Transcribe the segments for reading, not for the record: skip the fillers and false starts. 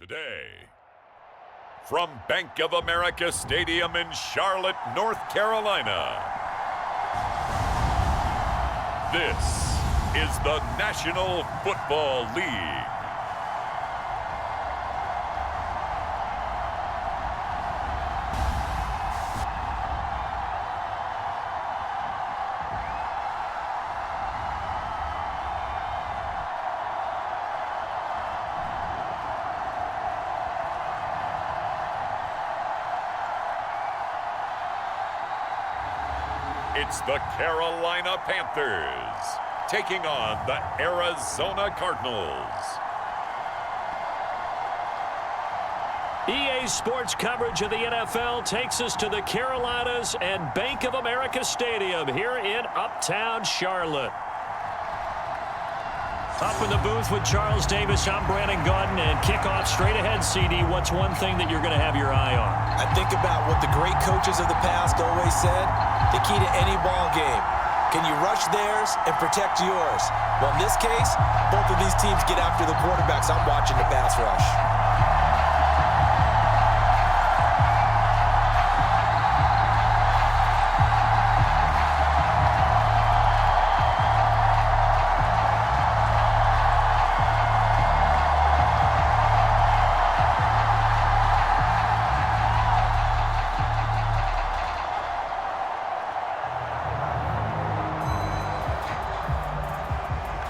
Today, from Bank of America Stadium in Charlotte, North Carolina, this is the National Football League. It's the Carolina Panthers taking on the Arizona Cardinals. EA Sports coverage of the NFL takes us to the Carolinas and Bank of America Stadium here in Uptown Charlotte. Up in the booth with Charles Davis, I'm Brandon Gaudin, and kickoff straight ahead, CD. What's one thing that you're going to have your eye on? I think about what the great coaches of the past always said. The key to any ball game. Can you rush theirs and protect yours? Well, in this case, both of these teams get after the quarterbacks. I'm watching the pass rush.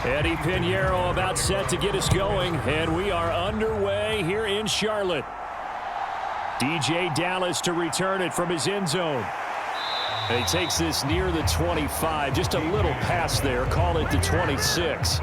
Eddie Pinheiro about set to get us going, and we are underway here in Charlotte. DJ Dallas to return it from his end zone. And he takes this near the 25, just a little pass there, call it the 26.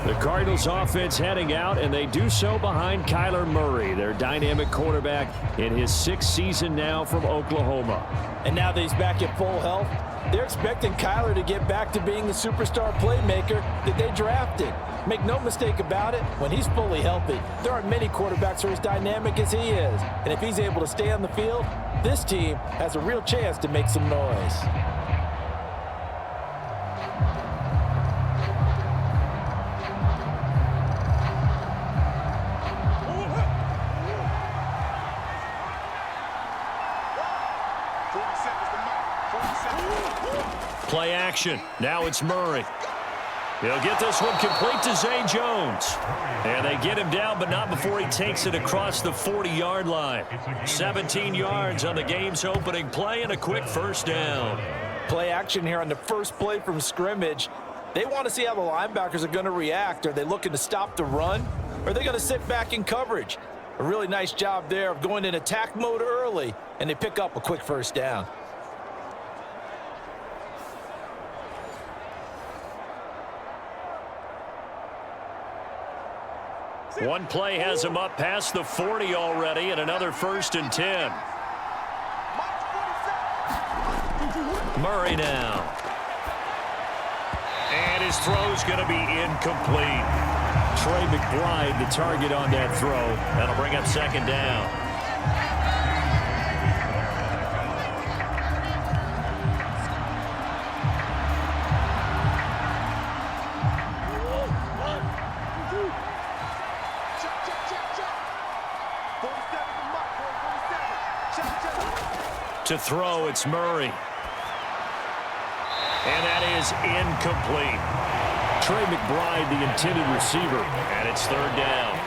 The Cardinals offense heading out, and they do so behind Kyler Murray, their dynamic quarterback in his 6th season now from Oklahoma. And now that he's back at full health, they're expecting Kyler to get back to being the superstar playmaker that they drafted. Make no mistake about it, when he's fully healthy, there aren't many quarterbacks who are as dynamic as he is. And if he's able to stay on the field, this team has a real chance to make some noise. Play action. Now it's Murray. He'll get this one complete to Zay Jones. And they get him down, but not before he takes it across the 40-yard line. 17 yards on the game's opening play and a quick first down. Play action here on the first play from scrimmage. They want to see how the linebackers are going to react. Are they looking to stop the run? Or are they going to sit back in coverage? A really nice job there of going in attack mode early, and they pick up a quick first down. One play has him up past the 40 already, and another 1st and 10. Murray now. And his throw's going to be incomplete. Trey McBride, the target on that throw. That'll bring up 2nd down. To throw, it's Murray. And that is incomplete. Trey McBride, the intended receiver, and it's 3rd down.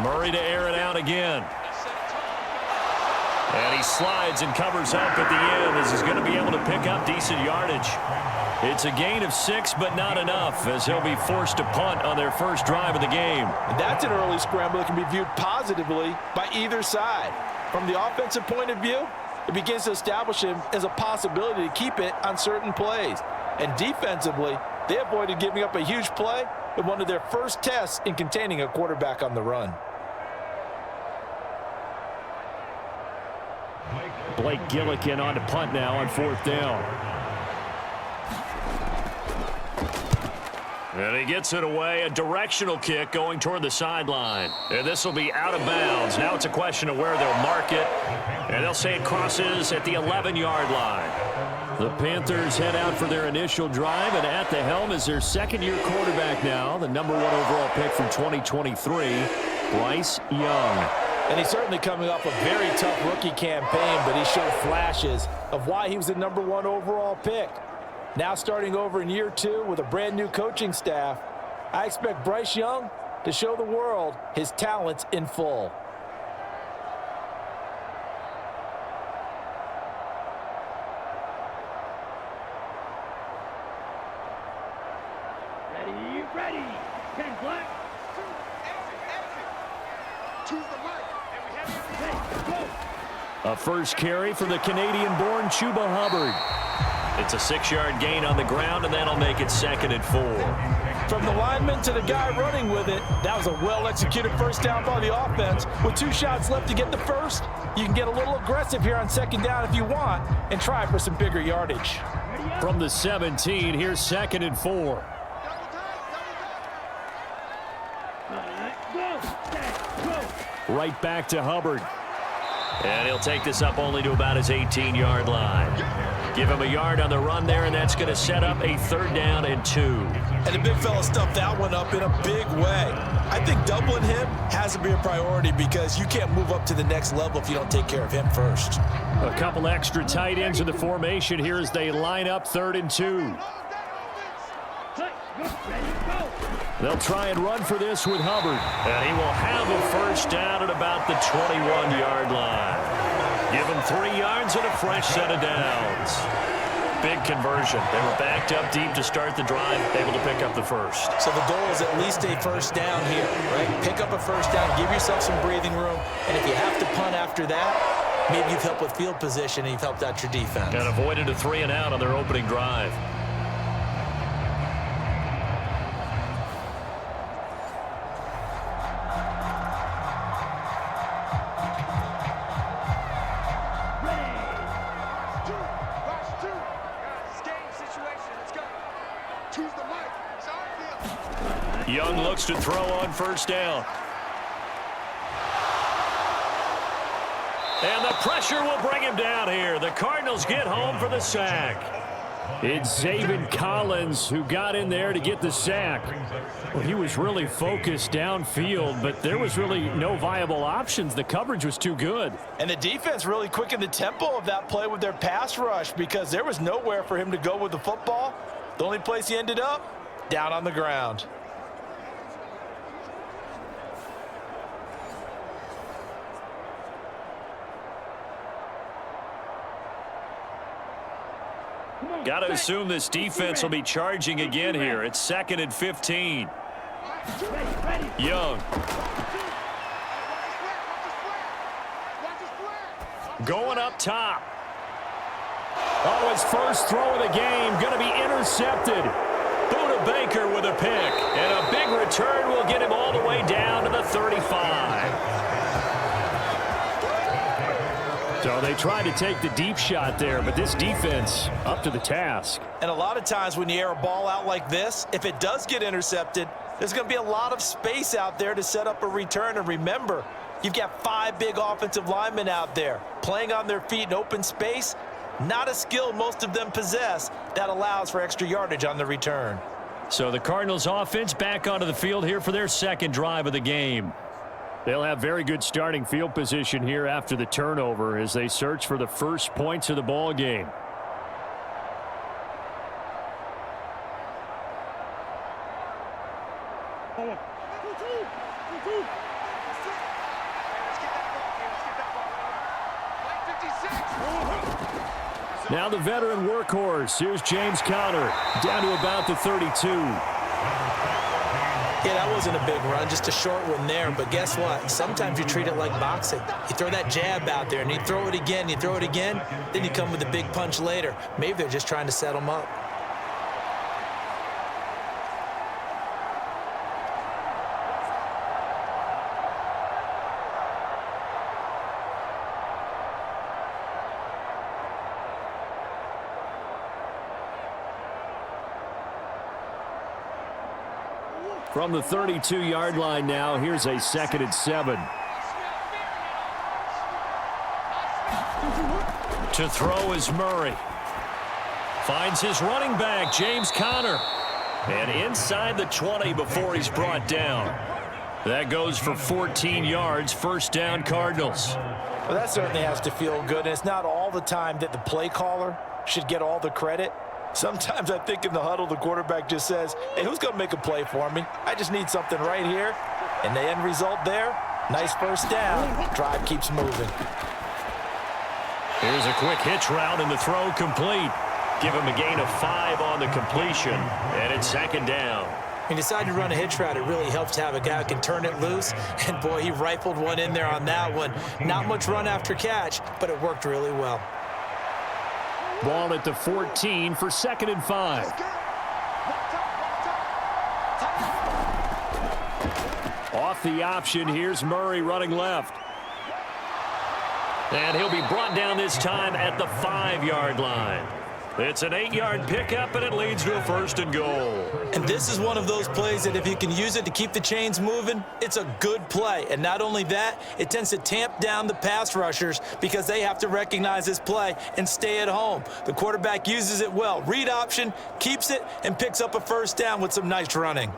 Murray to air it out again. And he slides and covers up at the end as he's going to be able to pick up decent yardage. It's a gain of 6, but not enough, as he'll be forced to punt on their first drive of the game. And that's an early scramble that can be viewed positively by either side. From the offensive point of view, it begins to establish him as a possibility to keep it on certain plays. And defensively, they avoided giving up a huge play in one of their first tests in containing a quarterback on the run. Blake Gillikin on to punt now on 4th down. And he gets it away, a directional kick going toward the sideline. And this will be out of bounds. Now it's a question of where they'll mark it. And they'll say it crosses at the 11-yard line. The Panthers head out for their initial drive, and at the helm is their second-year quarterback now, the #1 overall pick from 2023, Bryce Young. And he's certainly coming off a very tough rookie campaign, but he showed flashes of why he was the #1 overall pick. Now starting over in year 2 with a brand new coaching staff, I expect Bryce Young to show the world his talents in full. Ready. 10 black. Choose the mic. A first carry for the Canadian-born Chuba Hubbard. It's a 6-yard gain on the ground, and that'll make it 2nd and 4. From the lineman to the guy running with it, that was a well-executed first down by the offense. With 2 shots left to get the first, you can get a little aggressive here on 2nd down if you want and try for some bigger yardage. From the 17, here's 2nd and 4. Right back to Hubbard. And he'll take this up only to about his 18-yard line. Give him a yard on the run there, and that's going to set up a 3rd down and 2. And the big fella stuffed that one up in a big way. I think doubling him has to be a priority because you can't move up to the next level if you don't take care of him first. A couple extra tight ends in the formation here as they line up 3rd and 2. They'll try and run for this with Hubbard. And he will have a first down at about the 21-yard line. Give him 3 yards and a fresh set of downs. Big conversion. They were backed up deep to start the drive, able to pick up the first. So the goal is at least a first down here, right? Pick up a first down, give yourself some breathing room, and if you have to punt after that, maybe you've helped with field position and you've helped out your defense. And avoided a 3-and-out on their opening drive. Young looks to throw on first down. And the pressure will bring him down here. The Cardinals get home for the sack. It's Zaven Collins who got in there to get the sack. Well, he was really focused downfield, but there was really no viable options. The coverage was too good. And the defense really quickened the tempo of that play with their pass rush because there was nowhere for him to go with the football. The only place he ended up, down on the ground. Got to assume this defense will be charging again here. It's 2nd and 15. Young. Going up top. Oh, his first throw of the game going to be intercepted. Buda Baker with a pick. And a big return will get him all the way down to the 35. So they tried to take the deep shot there, but this defense up to the task. And a lot of times when you air a ball out like this, if it does get intercepted, there's going to be a lot of space out there to set up a return. And remember, you've got 5 big offensive linemen out there playing on their feet in open space. Not a skill most of them possess that allows for extra yardage on the return. So the Cardinals offense back onto the field here for their 2nd drive of the game. They'll have very good starting field position here after the turnover as they search for the first points of the ball game. Now the veteran workhorse. Here's James Conner down to about the 32. Yeah, that wasn't a big run, just a short one there. But guess what? Sometimes you treat it like boxing. You throw that jab out there, and you throw it again, then you come with a big punch later. Maybe they're just trying to set them up. From the 32-yard line now, here's a 2nd and 7. To throw is Murray. Finds his running back, James Conner. And inside the 20 before he's brought down. That goes for 14 yards, 1st down Cardinals. Well, that certainly has to feel good. And it's not all the time that the play caller should get all the credit. Sometimes I think in the huddle, the quarterback just says, hey, who's going to make a play for me? I just need something right here. And the end result there, nice 1st down. Drive keeps moving. Here's a quick hitch route and the throw complete. Give him a gain of 5 on the completion. And it's 2nd down. When you decide to run a hitch route, it really helps to have a guy who can turn it loose. And, boy, he rifled one in there on that one. Not much run after catch, but it worked really well. Ball at the 14 for 2nd and 5. Off the option, here's Murray running left. And he'll be brought down this time at the 5-yard line. It's an 8-yard pickup, and it leads to a 1st and goal. And this is one of those plays that if you can use it to keep the chains moving, it's a good play. And not only that, it tends to tamp down the pass rushers because they have to recognize this play and stay at home. The quarterback uses it well. Read option, keeps it, and picks up a 1st down with some nice running.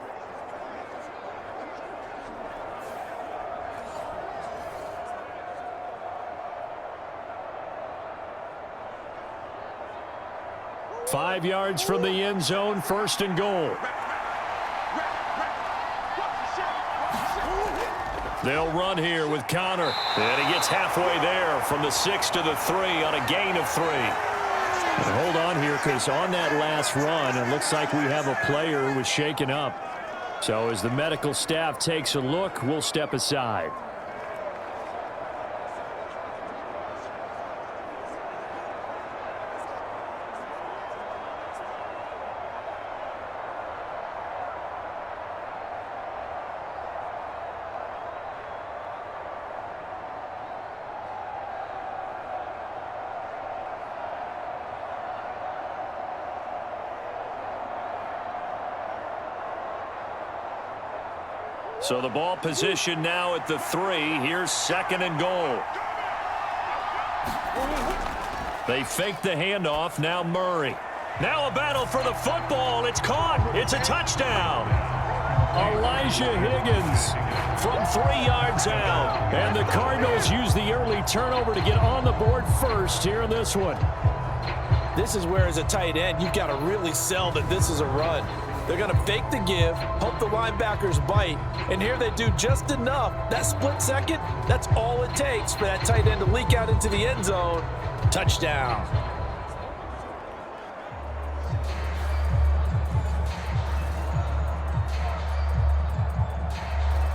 Five yards from the end zone, 1st and goal. They'll run here with Conner. And he gets halfway there from the 6 to the 3 on a gain of 3. And hold on here, because on that last run, it looks like we have a player who was shaken up. So as the medical staff takes a look, we'll step aside. So the ball position now at the 3. Here's 2nd and goal. They fake the handoff. Now Murray. Now a battle for the football. It's caught. It's a touchdown. Elijah Higgins from 3 yards out. And the Cardinals use the early turnover to get on the board first here in this one. This is where, as a tight end, you've got to really sell that this is a run. They're going to fake the give, hope the linebackers bite, and here they do just enough. That split second, that's all it takes for that tight end to leak out into the end zone. Touchdown.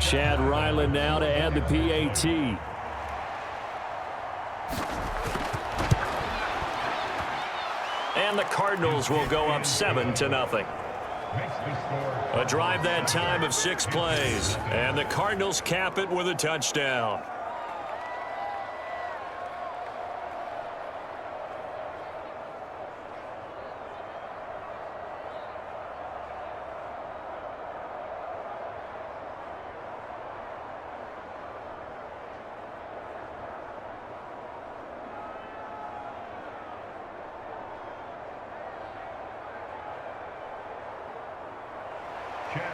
Chad Ryland now to add the PAT. And the Cardinals will go up 7-0. A drive that time of 6 plays. And the Cardinals cap it with a touchdown.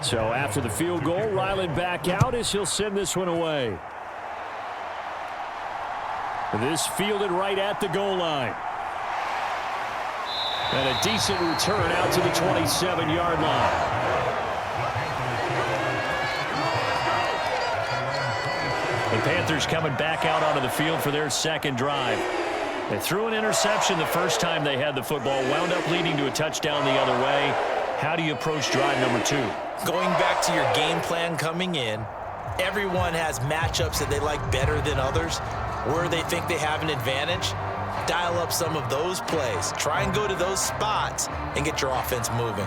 So after the field goal, Ryland back out as he'll send this one away. This fielded right at the goal line. And a decent return out to the 27-yard line. The Panthers coming back out onto the field for their 2nd drive. They threw an interception the first time they had the football, wound up leading to a touchdown the other way. How do you approach drive number 2? Going back to your game plan coming in, everyone has matchups that they like better than others, where they think they have an advantage. Dial up some of those plays. Try and go to those spots and get your offense moving.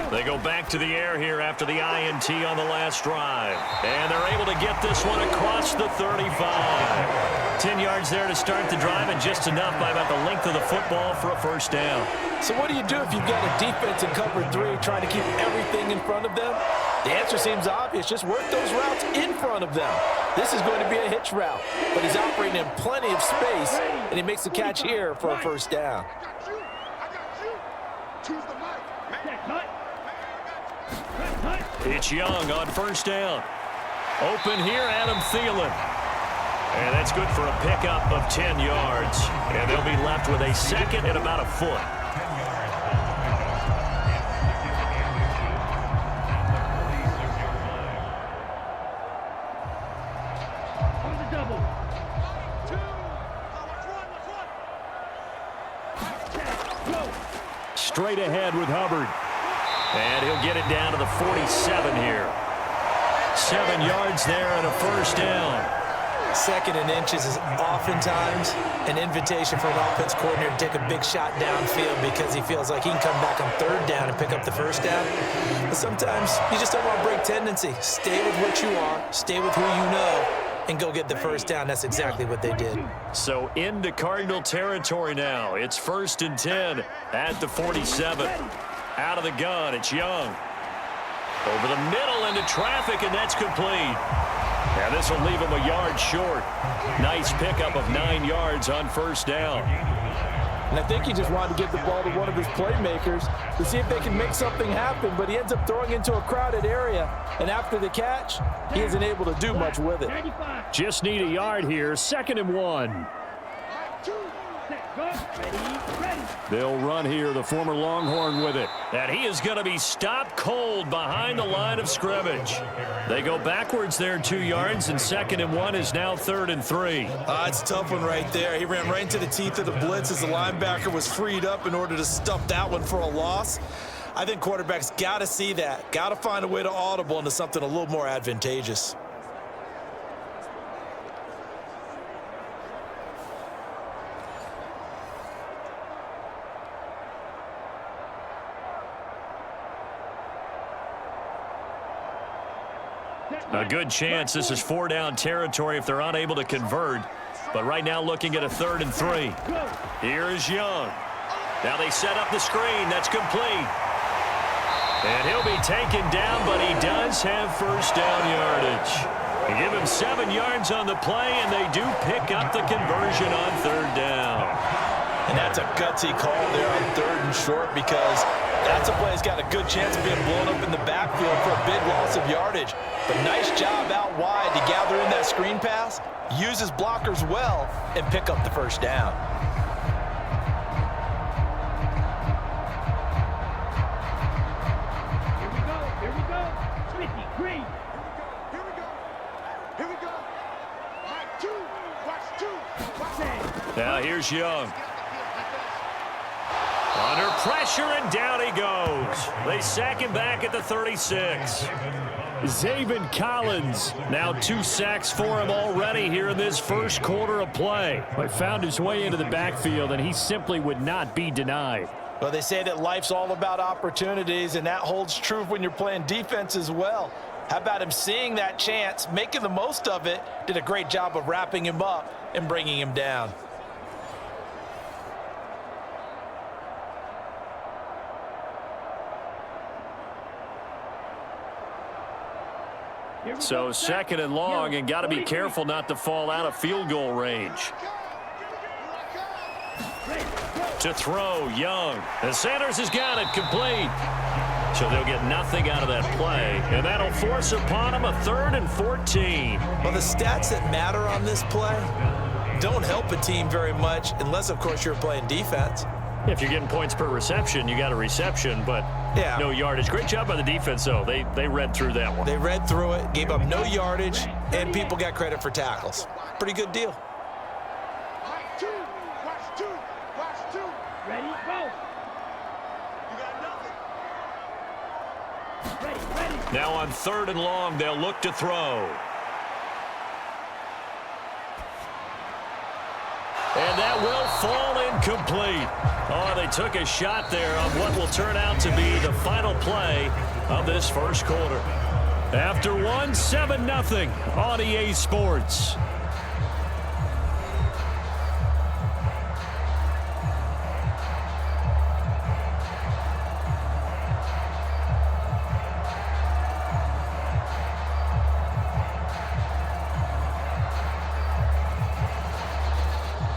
They go back to the air here after the INT on the last drive. And they're able to get this one across the 35. 10 yards there to start the drive, and just enough by about the length of the football for a first down. So what do you do if you've got a defense in cover 3 trying to keep everything in front of them? The answer seems obvious. Just work those routes in front of them. This is going to be a hitch route, but he's operating in plenty of space, and he makes the catch here for a first down. I got you. Choose the light. It's Young on first down. Open here, Adam Thielen. And that's good for a pickup of 10 yards. And they'll be left with a second and about a foot. Straight ahead with Hubbard. And he'll get it down to the 47 here. 7 yards there and a first down. Second and inches is oftentimes an invitation for an offense coordinator to take a big shot downfield because he feels like he can come back on third down and pick up the first down. But sometimes you just don't want to break tendency. Stay with what you are, stay with who you know, and go get the first down. That's exactly what they did. So into Cardinal territory now. It's 1st and 10 at the 47. Out of the gun, it's Young. Over the middle into traffic, and that's complete. And this will leave him a yard short. Nice pickup of 9 yards on first down. And I think he just wanted to give the ball to one of his playmakers to see if they can make something happen, but he ends up throwing into a crowded area. And after the catch, he isn't able to do much with it. Just need a yard here. 2nd and 1. They'll run here, the former Longhorn with it. And he is going to be stopped cold behind the line of scrimmage. They go backwards there 2 yards, and 2nd and 1 is now 3rd and 3. It's a tough one right there. He ran right into the teeth of the blitz as the linebacker was freed up in order to stuff that one for a loss. I think quarterbacks got to see that. Got to find a way to audible into something a little more advantageous. A good chance this is 4-down territory if they're unable to convert. But right now looking at a 3rd and 3. Here is Young. Now they set up the screen. That's complete. And he'll be taken down, but he does have first down yardage. They give him 7 yards on the play, and they do pick up the conversion on 3rd down. And that's a gutsy call there on 3rd and short because that's a play that's got a good chance of being blown up in the backfield for a big loss of yardage. But nice job out wide to gather in that screen pass, use his blockers well, and pick up the first down. Here we go. Smithy, green. Here we go. Watch 2. Now here's Young. Under pressure, and down he goes. They sack him back at the 36. Zaven Collins, now 2 sacks for him already here in this first quarter of play. But found his way into the backfield, and he simply would not be denied. Well, they say that life's all about opportunities, and that holds true when you're playing defense as well. How about him seeing that chance, making the most of it, did a great job of wrapping him up and bringing him down. So 2nd and long, and got to be careful not to fall out of field goal range. To throw, Young. And Sanders has got it complete. So they'll get nothing out of that play, and that'll force upon him a 3rd and 14. Well, the stats that matter on this play don't help a team very much unless, of course, you're playing defense. If you're getting points per reception, you got a reception, but no yardage. Great job by the defense, though. They read through that one. They read through it, gave up no yardage, and people got credit for tackles. Pretty good deal. Watch 2. Ready, go. You got nothing. Ready. Now on 3rd and long, they'll look to throw. And that will fall incomplete. Oh, they took a shot there on what will turn out to be the final play of this first quarter. After one, 7-0 on EA Sports.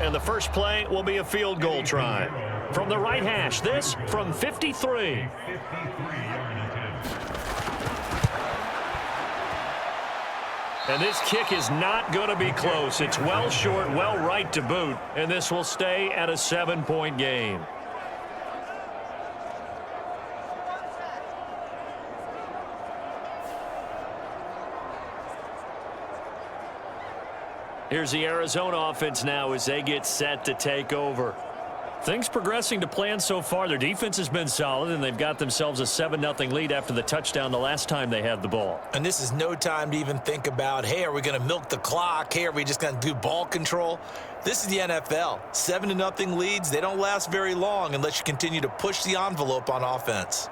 And the first play will be a field goal try. From the right hash, this from 53. And this kick is not going to be close. It's well short, well right to boot. And this will stay at a 7-point game. Here's the Arizona offense now as they get set to take over. Things progressing to plan so far. Their defense has been solid, and they've got themselves a 7-0 lead after the touchdown the last time they had the ball. And this is no time to even think about, hey, are we going to milk the clock? Hey, are we just going to do ball control? This is the NFL. 7-0 leads, they don't last very long unless you continue to push the envelope on offense.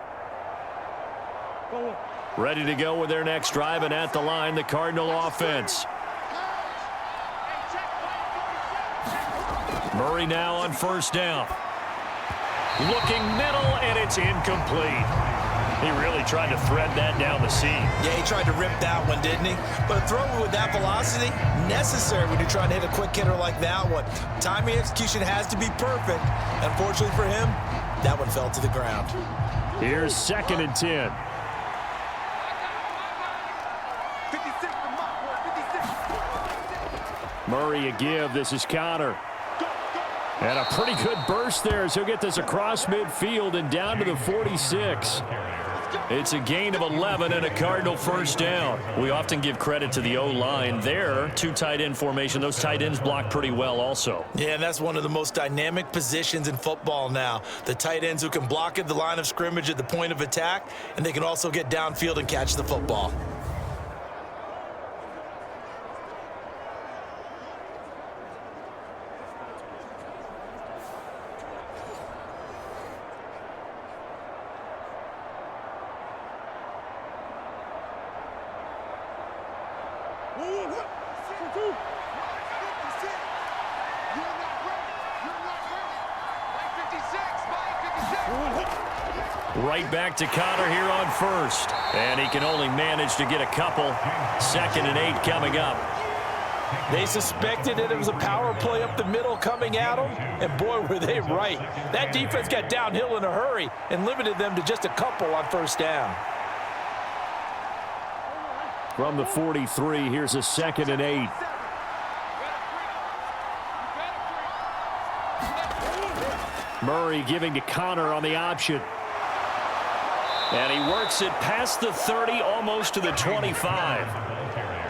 Ready to go with their next drive, and at the line, the Cardinal offense. Murray now on first down. Looking middle, and it's incomplete. He really tried to thread that down the seam. Yeah, he tried to rip that one, didn't he? But a throw with that velocity, necessary when you're trying to hit a quick hitter like that one. Timing execution has to be perfect. Unfortunately for him, that one fell to the ground. Here's 2nd and 10. 56 for Mark, 56. Murray a give. This is Connor. And a pretty good burst there as he'll get this across midfield and down to the 46. It's a gain of 11 and a Cardinal first down. We often give credit to the O-line there. 2 tight end formation. Those tight ends block pretty well also. Yeah, and that's one of the most dynamic positions in football now. The tight ends who can block at the line of scrimmage at the point of attack, and they can also get downfield and catch the football. Right back to Connor here on first. And he can only manage to get a couple. 2nd and 8 coming up. They suspected that it was a power play up the middle coming at them, and boy, were they right. That defense got downhill in a hurry and limited them to just a couple on first down. From the 43, here's a 2nd and 8. Murray giving to Connor on the option. And he works it past the 30, almost to the 25.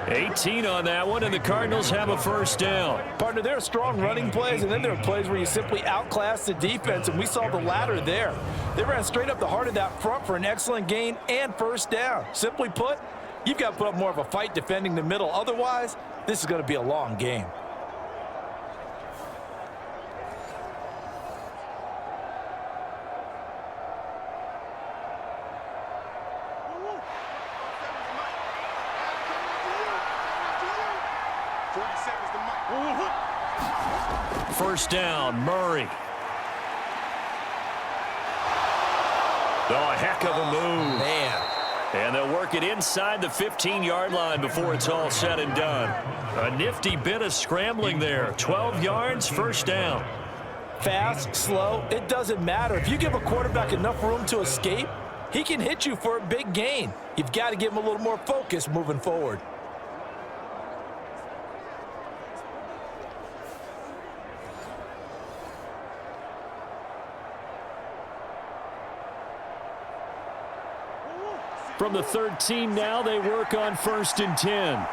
18 on that one, and the Cardinals have a first down. Partner, there are strong running plays, and then there are plays where you simply outclass the defense, and we saw the latter there. They ran straight up the heart of that front for an excellent gain and first down. Simply put, you've got to put up more of a fight defending the middle. Otherwise, this is going to be a long game. First down, Murray. Oh, a heck of a move. Man. And they'll work it inside the 15-yard line before it's all said and done. A nifty bit of scrambling there. 12 yards, first down. Fast, slow, it doesn't matter. If you give a quarterback enough room to escape, he can hit you for a big gain. You've got to give him a little more focus moving forward. From the 13 now, they work on 1st and 10.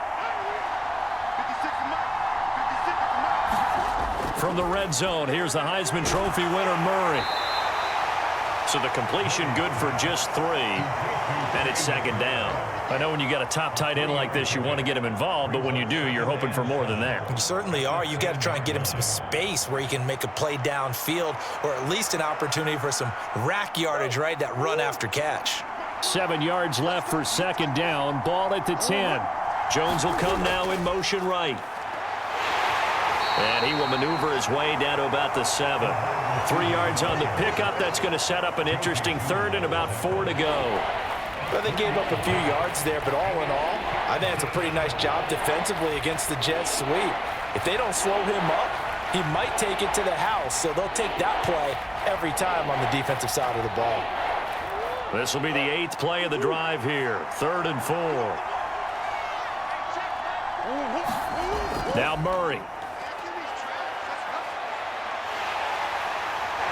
From the red zone, here's the Heisman Trophy winner, Murray. So the completion good for just 3, and it's 2nd down. I know when you got a top tight end like this, you want to get him involved, but when you do, you're hoping for more than that. You certainly are. You've got to try and get him some space where he can make a play downfield, or at least an opportunity for some rack yardage, right? That run after catch. 7 yards left for 2nd down. Ball at the 10. Jones will come now in motion right. And he will maneuver his way down to about the 7. 3 yards on the pickup. That's going to set up an interesting 3rd and about 4 to go. Well, they gave up a few yards there, but all in all, I think it's a pretty nice job defensively against the Jets sweep. If they don't slow him up, He might take it to the house, so they'll take that play every time on the defensive side of the ball. This will be the 8th play of the drive here. 3rd and 4. Now Murray.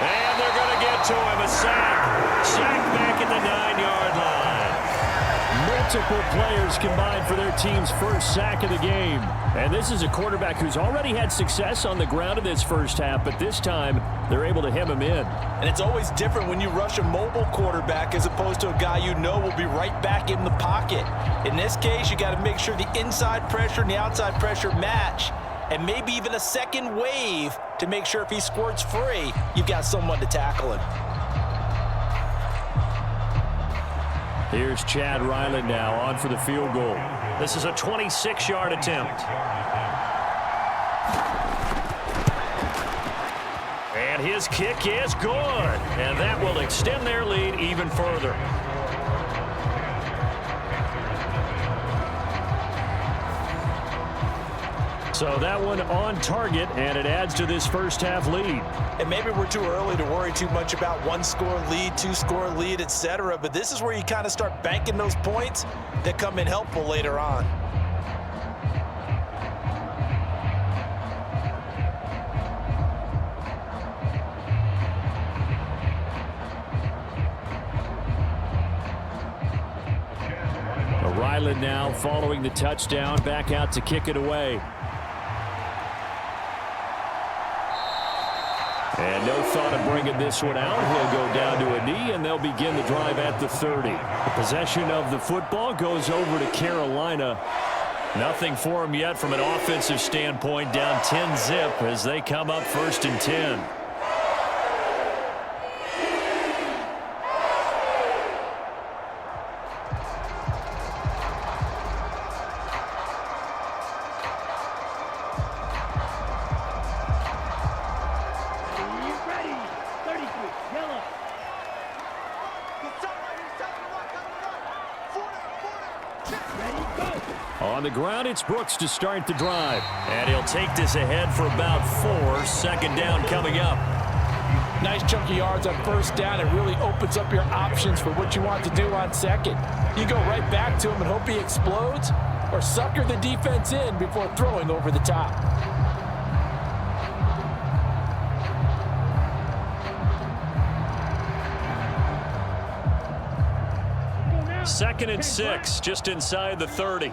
And they're going to get to him. A sack. Sack back at the 9-yard line. Multiple players combined for their team's first sack of the game. And this is a quarterback who's already had success on the ground in this first half, but this time they're able to hem him in. And it's always different when you rush a mobile quarterback as opposed to a guy you know will be right back in the pocket. In this case, you got to make sure the inside pressure and the outside pressure match, and maybe even a second wave to make sure if he squirts free, you've got someone to tackle him. Here's Chad Ryland now on for the field goal. This is a 26-yard attempt. And his kick is good. And that will extend their lead even further. So that one on target, and it adds to this first half lead. And maybe we're too early to worry too much about 1-score lead, 2-score lead, etc. But this is where you kind of start banking those points that come in helpful later on. Ryland now following the touchdown, back out to kick it away. And no thought of bringing this one out. He'll go down to a knee, and they'll begin the drive at the 30. The possession of the football goes over to Carolina. Nothing for them yet from an offensive standpoint, down 10-zip as they come up 1st and 10. On the ground, it's Brooks to start the drive. And he'll take this ahead for about 4. 2nd down coming up. Nice chunky yards on 1st down. It really opens up your options for what you want to do on 2nd. You go right back to him and hope he explodes, or sucker the defense in before throwing over the top. Second and 6, just inside the 30.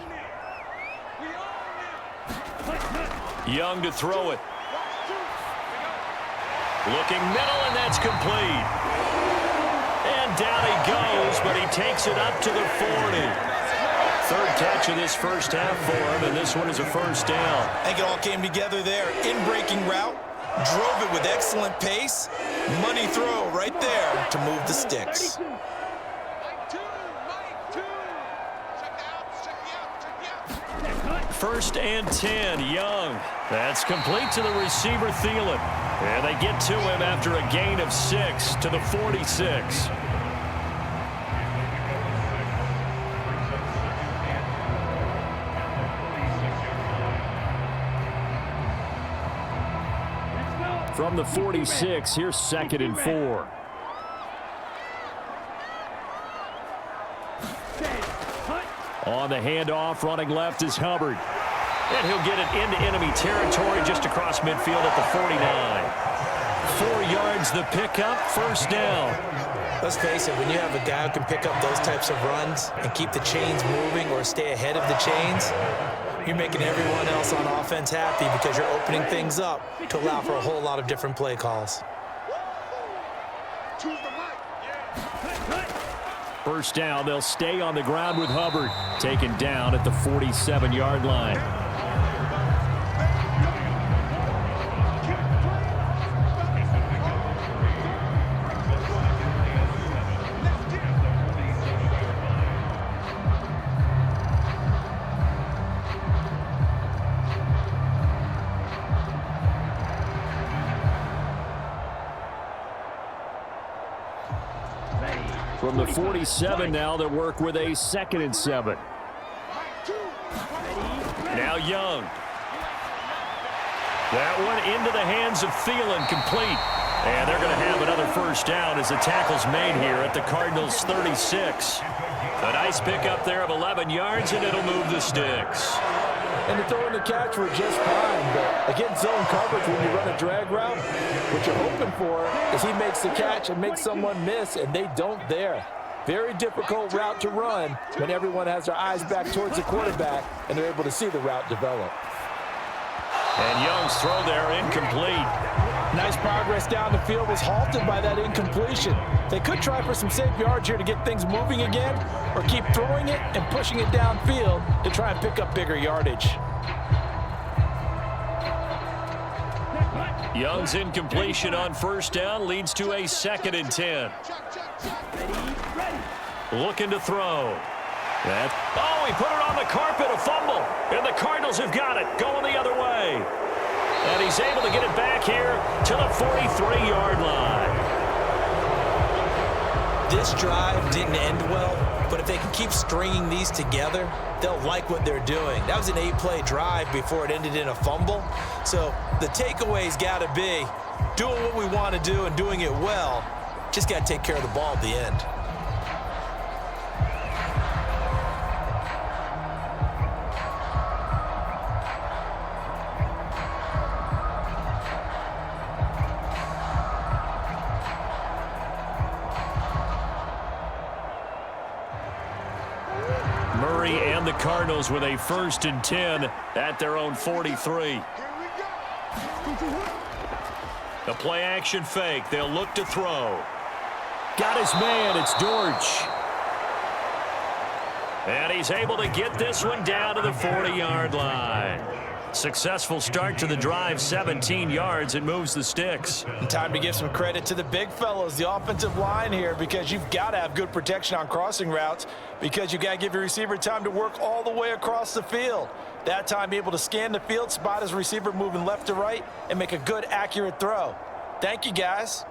Young to throw it. Looking middle, and that's complete. And down he goes, but he takes it up to the 40. 3rd catch of this first half for him, and this one is a 1st down. I think it all came together there. In-breaking route, drove it with excellent pace. Money throw right there to move the sticks. 1st and 10, Young. That's complete to the receiver, Thielen. And they get to him after a gain of 6 to the 46. From the 46, here's 2nd and 4. On the handoff, running left is Hubbard. And he'll get it into enemy territory just across midfield at the 49. 4 yards the pickup, 1st down. Let's face it, when you have a guy who can pick up those types of runs and keep the chains moving or stay ahead of the chains, you're making everyone else on offense happy because you're opening things up to allow for a whole lot of different play calls. 1st down, they'll stay on the ground with Hubbard, taken down at the 47-yard line. From the 47 now, they'll work with a 2nd and 7. Now Young. That one into the hands of Thielen, complete. And they're going to have another first down as the tackle's made here at the Cardinals' 36. A nice pickup there of 11 yards, and it'll move the sticks. And the throw and the catch were just fine, but against zone coverage, when you run a drag route, what you're hoping for is he makes the catch and makes someone miss, and they don't there. Very difficult route to run when everyone has their eyes back towards the quarterback and they're able to see the route develop. And Young's throw there incomplete. Nice progress down the field was halted by that incompletion. They could try for some safe yards here to get things moving again, or keep throwing it and pushing it downfield to try and pick up bigger yardage. Young's incompletion on first down leads to a 2nd and 10. Looking to throw. Oh, he put it on the carpet, a fumble. And the Cardinals have got it, going the other way. And he's able to get it back here to the 43-yard line. This drive didn't end well, but if they can keep stringing these together, they'll like what they're doing. That was an 8-play drive before it ended in a fumble. So the takeaway's got to be doing what we want to do and doing it well. Just got to take care of the ball at the end. The Cardinals with a 1st and 10 at their own 43. The play action fake. They'll look to throw. Got his man. It's Dortch. And he's able to get this one down to the 40-yard line. Successful start to the drive, 17 yards. It moves the sticks. And time to give some credit to the big fellows, the offensive line here, because you've got to have good protection on crossing routes, because you got to give your receiver time to work all the way across the field. That time, be able to scan the field, spot his receiver moving left to right, and make a good, accurate throw. Thank you, guys.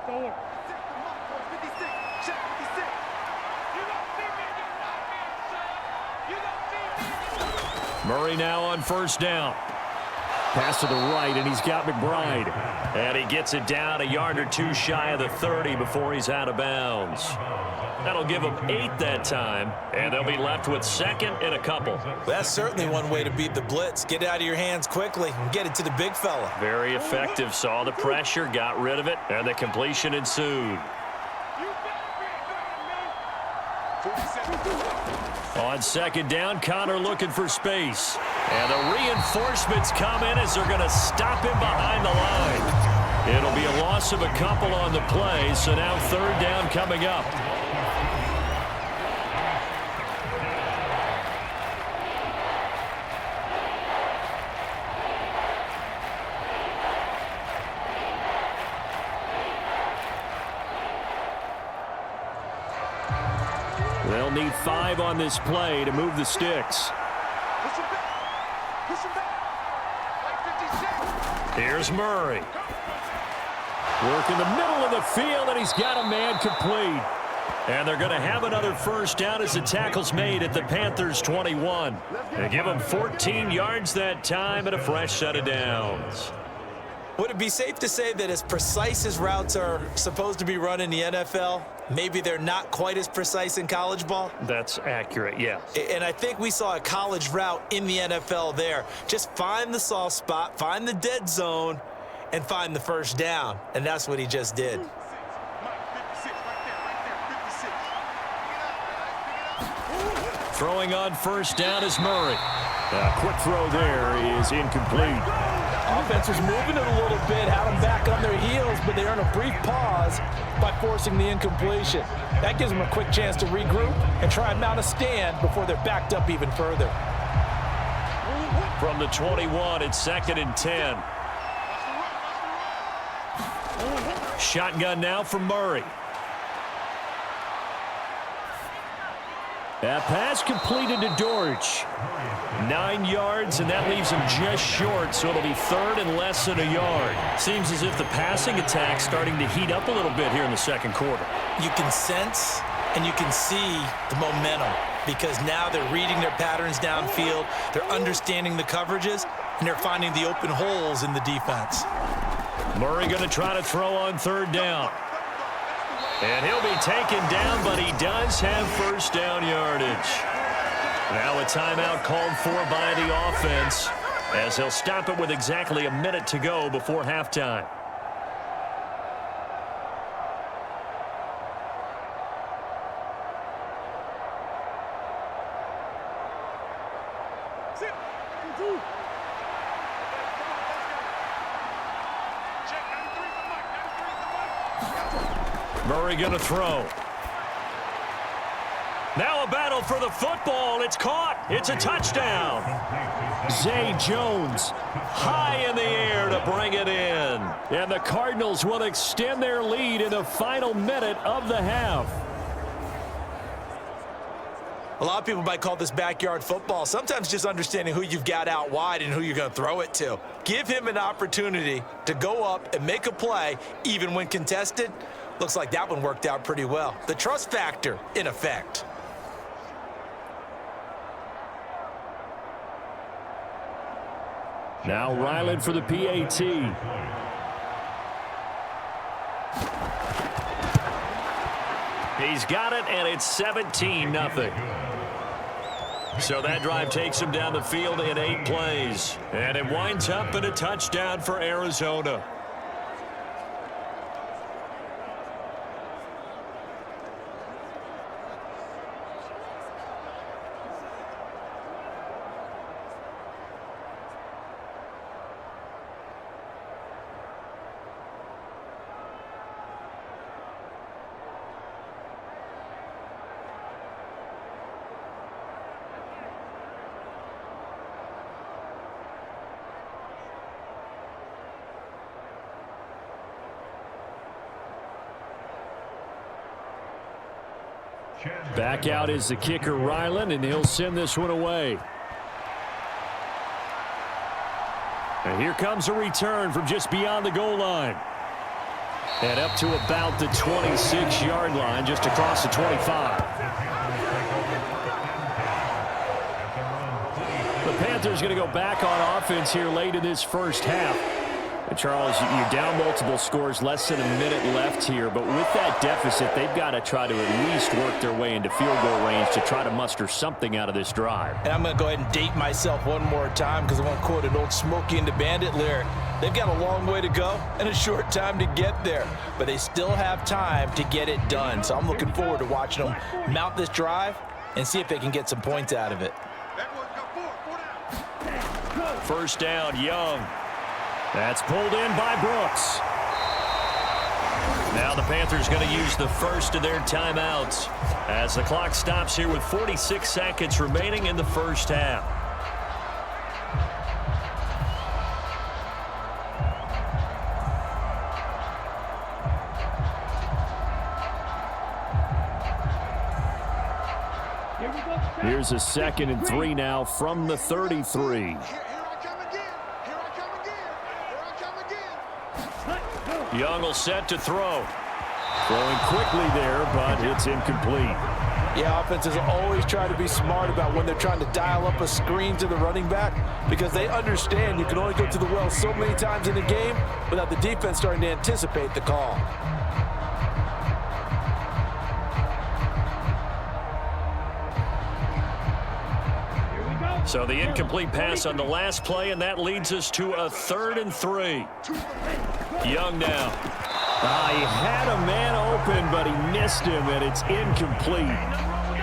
Forward. Murray now on first down. Pass to the right, and he's got McBride. And he gets it down a yard or two shy of the 30 before he's out of bounds. That'll give them 8 that time, and they'll be left with 2nd and a couple. That's certainly one way to beat the blitz. Get it out of your hands quickly and get it to the big fella. Very effective. Saw the pressure, got rid of it, and the completion ensued. On 2nd down, Connor looking for space. And the reinforcements come in as they're going to stop him behind the line. It'll be a loss of a couple on the play, so now 3rd down coming up. They'll need 5 on this play to move the sticks. Here's Murray. Work in the middle of the field, and he's got a man complete. And they're going to have another first down as the tackle's made at the Panthers' 21. They give them 14 yards that time and a fresh set of downs. Would it be safe to say that as precise as routes are supposed to be run in the NFL, maybe they're not quite as precise in college ball? That's accurate, yeah. And I think we saw a college route in the NFL there. Just find the soft spot, find the dead zone, and find the first down. And that's what he just did. Throwing on first down is Murray. A quick throw there is incomplete. Offense was moving it a little bit, had them back on their heels, but they earn a brief pause by forcing the incompletion. That gives them a quick chance to regroup and try and mount a stand before they're backed up even further. From the 21, it's 2nd and 10. Shotgun now for Murray. That pass completed to Dortch. 9 yards, and that leaves him just short, so it'll be 3rd and less than a yard. Seems as if the passing attack's starting to heat up a little bit here in the second quarter. You can sense and you can see the momentum. because now they're reading their patterns downfield, they're understanding the coverages, and they're finding the open holes in the defense. Murray going to try to throw on 3rd down. And he'll be taken down, but he does have first down yardage. Now a timeout called for by the offense, as he'll stop it with exactly a minute to go before halftime. Murray going to throw. Now a battle for the football. It's caught. It's a touchdown. Zay Jones high in the air to bring it in. And the Cardinals will extend their lead in the final minute of the half. A lot of people might call this backyard football. Sometimes just understanding who you've got out wide and who you're going to throw it to. Give him an opportunity to go up and make a play, even when contested. Looks like that one worked out pretty well. The trust factor in effect. Now Ryland for the PAT. He's got it, and it's 17-0. So that drive takes him down the field in 8 plays. And it winds up in a touchdown for Arizona. Back out is the kicker, Ryland, and he'll send this one away. And here comes a return from just beyond the goal line. And up to about the 26-yard line, just across the 25. The Panthers going to go back on offense here late in this first half. And Charles, you're down multiple scores, less than a minute left here. But with that deficit, they've got to try to at least work their way into field goal range to try to muster something out of this drive. And I'm going to go ahead and date myself one more time because I want to quote an old Smokey and the Bandit lyric. They've got a long way to go and a short time to get there. But they still have time to get it done. So I'm looking forward to watching them mount this drive and see if they can get some points out of it. First down, Young. That's pulled in by Brooks. Now the Panthers going to use the first of their timeouts as the clock stops here with 46 seconds remaining in the first half. Here's a 2nd and 3 now from the 33. Young will set to throw. Throwing quickly there, but it's incomplete. Yeah, offenses always try to be smart about when they're trying to dial up a screen to the running back because they understand you can only go to the well so many times in a game without the defense starting to anticipate the call. So the incomplete pass on the last play, and that leads us to a 3rd and 3. Young now. He had a man open, but he missed him, and it's incomplete.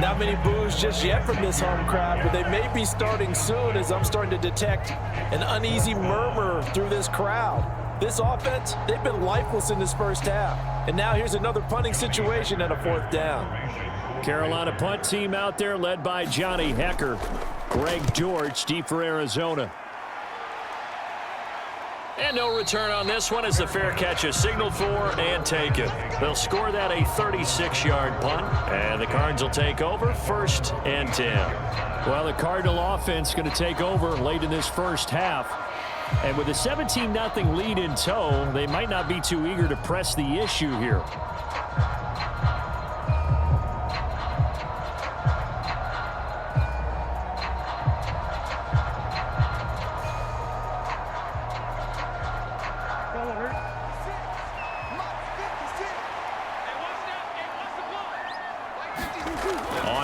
Not many boos just yet from this home crowd, but they may be starting soon as I'm starting to detect an uneasy murmur through this crowd. This offense, they've been lifeless in this first half. And now here's another punting situation at a 4th down. Carolina punt team out there led by Johnny Hecker. Greg George deep for Arizona. And no return on this one as the fair catch is signaled for and taken. They'll score that a 36-yard punt, and the Cards will take over 1st and 10. Well, the Cardinal offense going to take over late in this first half. And with a 17-0 lead in tow, they might not be too eager to press the issue here.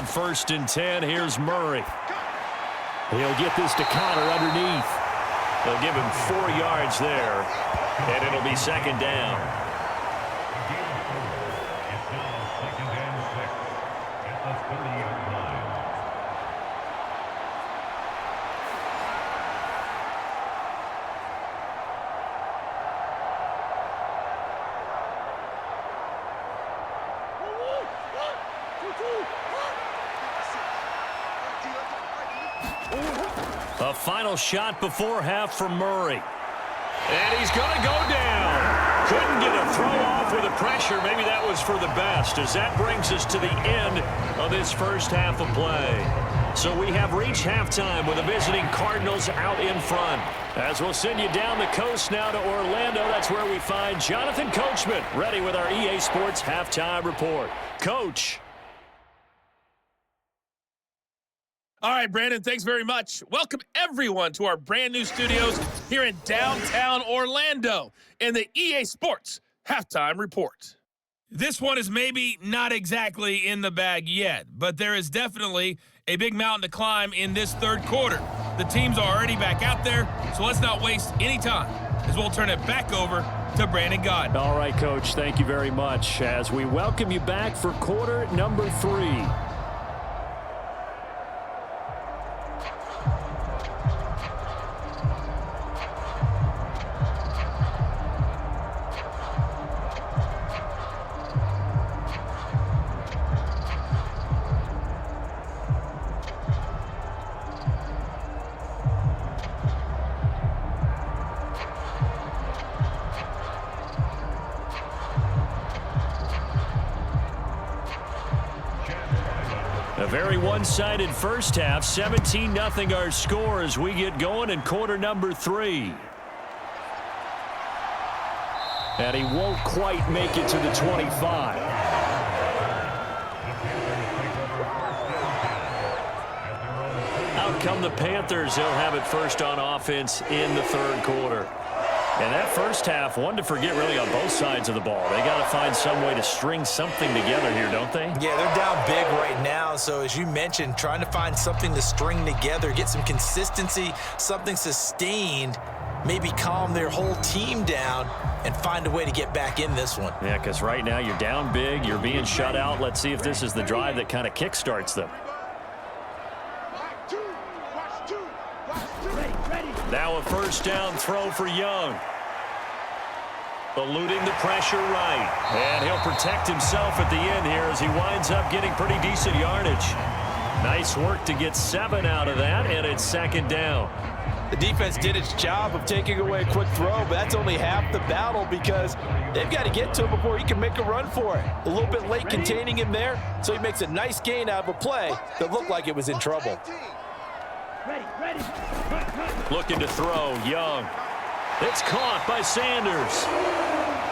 On 1st and 10, here's Murray. He'll get this to Connor underneath. They'll give him 4 yards there, and it'll be 2nd down. A final shot before half from Murray. And he's going to go down. Couldn't get a throw off with the pressure. Maybe that was for the best, as that brings us to the end of this first half of play. So we have reached halftime with the visiting Cardinals out in front. As we'll send you down the coast now to Orlando, that's where we find Jonathan Coachman, ready with our EA Sports Halftime Report. Coach. All right, Brandon, thanks very much. Welcome, everyone, to our brand-new studios here in downtown Orlando in the EA Sports Halftime Report. This one is maybe not exactly in the bag yet, but there is definitely a big mountain to climb in this third quarter. The teams are already back out there, so let's not waste any time, as we'll turn it back over to Brandon Gaudin. All right, Coach, thank you very much as we welcome you back for quarter number 3. A very one-sided first half, 17-0 our score as we get going in quarter number 3. And he won't quite make it to the 25. Out come the Panthers. They'll have it first on offense in the third quarter. And that first half, one to forget really on both sides of the ball. They got to find some way to string something together here, don't they? Yeah, they're down big right now. So as you mentioned, trying to find something to string together, get some consistency, something sustained, maybe calm their whole team down and find a way to get back in this one. Yeah, because right now you're down big, you're being shut out. Let's see if this is the drive that kind of kickstarts them. Now a first down throw for Young. Eluding the pressure right. And he'll protect himself at the end here as he winds up getting pretty decent yardage. Nice work to get 7 out of that, and it's 2nd down. The defense did its job of taking away a quick throw, but that's only half the battle because they've got to get to him before he can make a run for it. A little bit late containing him there, so he makes a nice gain out of a play that looked like it was in trouble. Looking to throw, Young. It's caught by Sanders.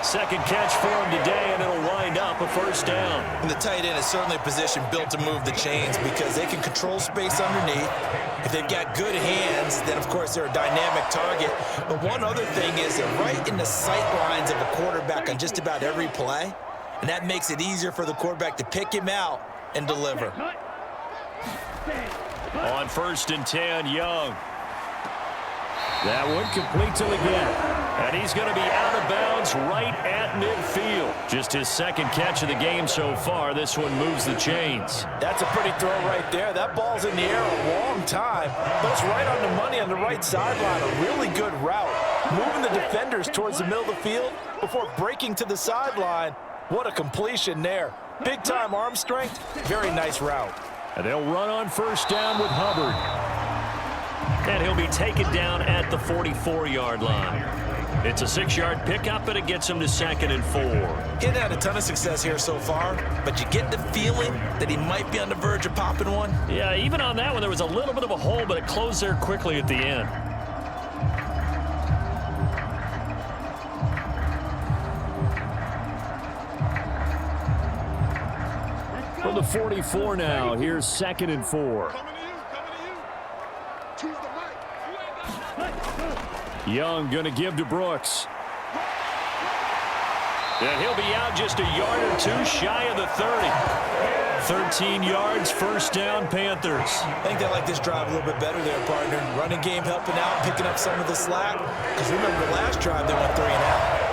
Second catch for him today, and it'll wind up a first down. And the tight end is certainly a position built to move the chains because they can control space underneath. If they've got good hands, then, of course, they're a dynamic target. But one other thing is they're right in the sight lines of a quarterback on just about every play, and that makes it easier for the quarterback to pick him out and deliver. On 1st and 10, Young. That one complete to again. And he's going to be out of bounds right at midfield. Just his 2nd catch of the game so far. This one moves the chains. That's a pretty throw right there. That ball's in the air a long time, but it's right on the money on the right sideline. A really good route. Moving the defenders towards the middle of the field before breaking to the sideline. What a completion there. Big-time arm strength. Very nice route. And they'll run on first down with Hubbard. And he'll be taken down at the 44-yard line. It's a 6-yard pickup, and it gets him to 2nd and 4. He hasn't had a ton of success here so far, but you get the feeling that he might be on the verge of popping one. Yeah, even on that one, there was a little bit of a hole, but it closed there quickly at the end. From the 44 now, here's 2nd and 4. Young going to give to Brooks. And he'll be out just a yard or two shy of the 30. 13 yards, first down, Panthers. I think they like this drive a little bit better there, partner. Running game helping out, picking up some of the slack. Because remember the last drive, they went 3 and out.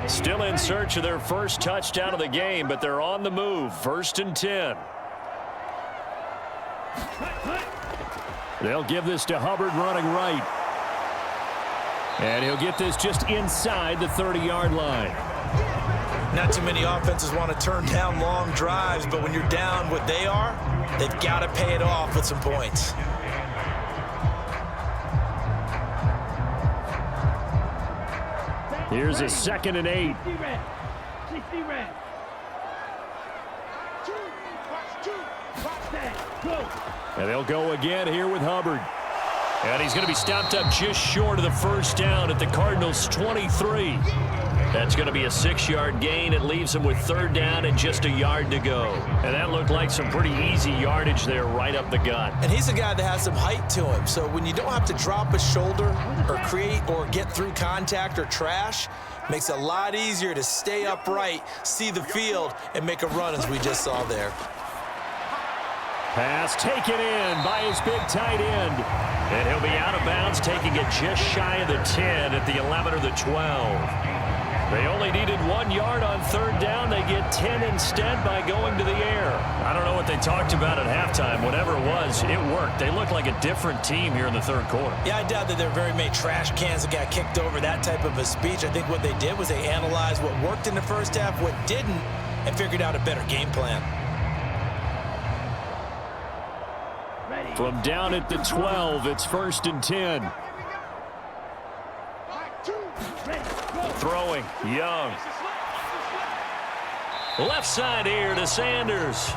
Still in search of their first touchdown of the game, but they're on the move. 1st and 10. They'll give this to Hubbard running right. And he'll get this just inside the 30-yard line. Not too many offenses want to turn down long drives, but when you're down what they are, they've got to pay it off with some points. Here's a 2nd and 8. And they'll go again here with Hubbard. And he's going to be stopped up just short of the first down at the Cardinals' 23. That's going to be a 6-yard gain. It leaves them with 3rd down and just a yard to go. And that looked like some pretty easy yardage there right up the gut. And he's a guy that has some height to him. So when you don't have to drop a shoulder or create or get through contact or trash, makes it a lot easier to stay upright, see the field, and make a run as we just saw there. Pass taken in by his big tight end. And he'll be out of bounds, taking it just shy of the 10 at the 11 or the 12. They only needed 1 yard on 3rd down. They get 10 instead by going to the air. I don't know what they talked about at halftime. Whatever it was, it worked. They look like a different team here in the 3rd quarter. Yeah, I doubt that there are very many trash cans that got kicked over, that type of a speech. I think what they did was they analyzed what worked in the first half, what didn't, and figured out a better game plan. From down at the 12, it's 1st and 10. Throwing, Young. Left side here to Sanders.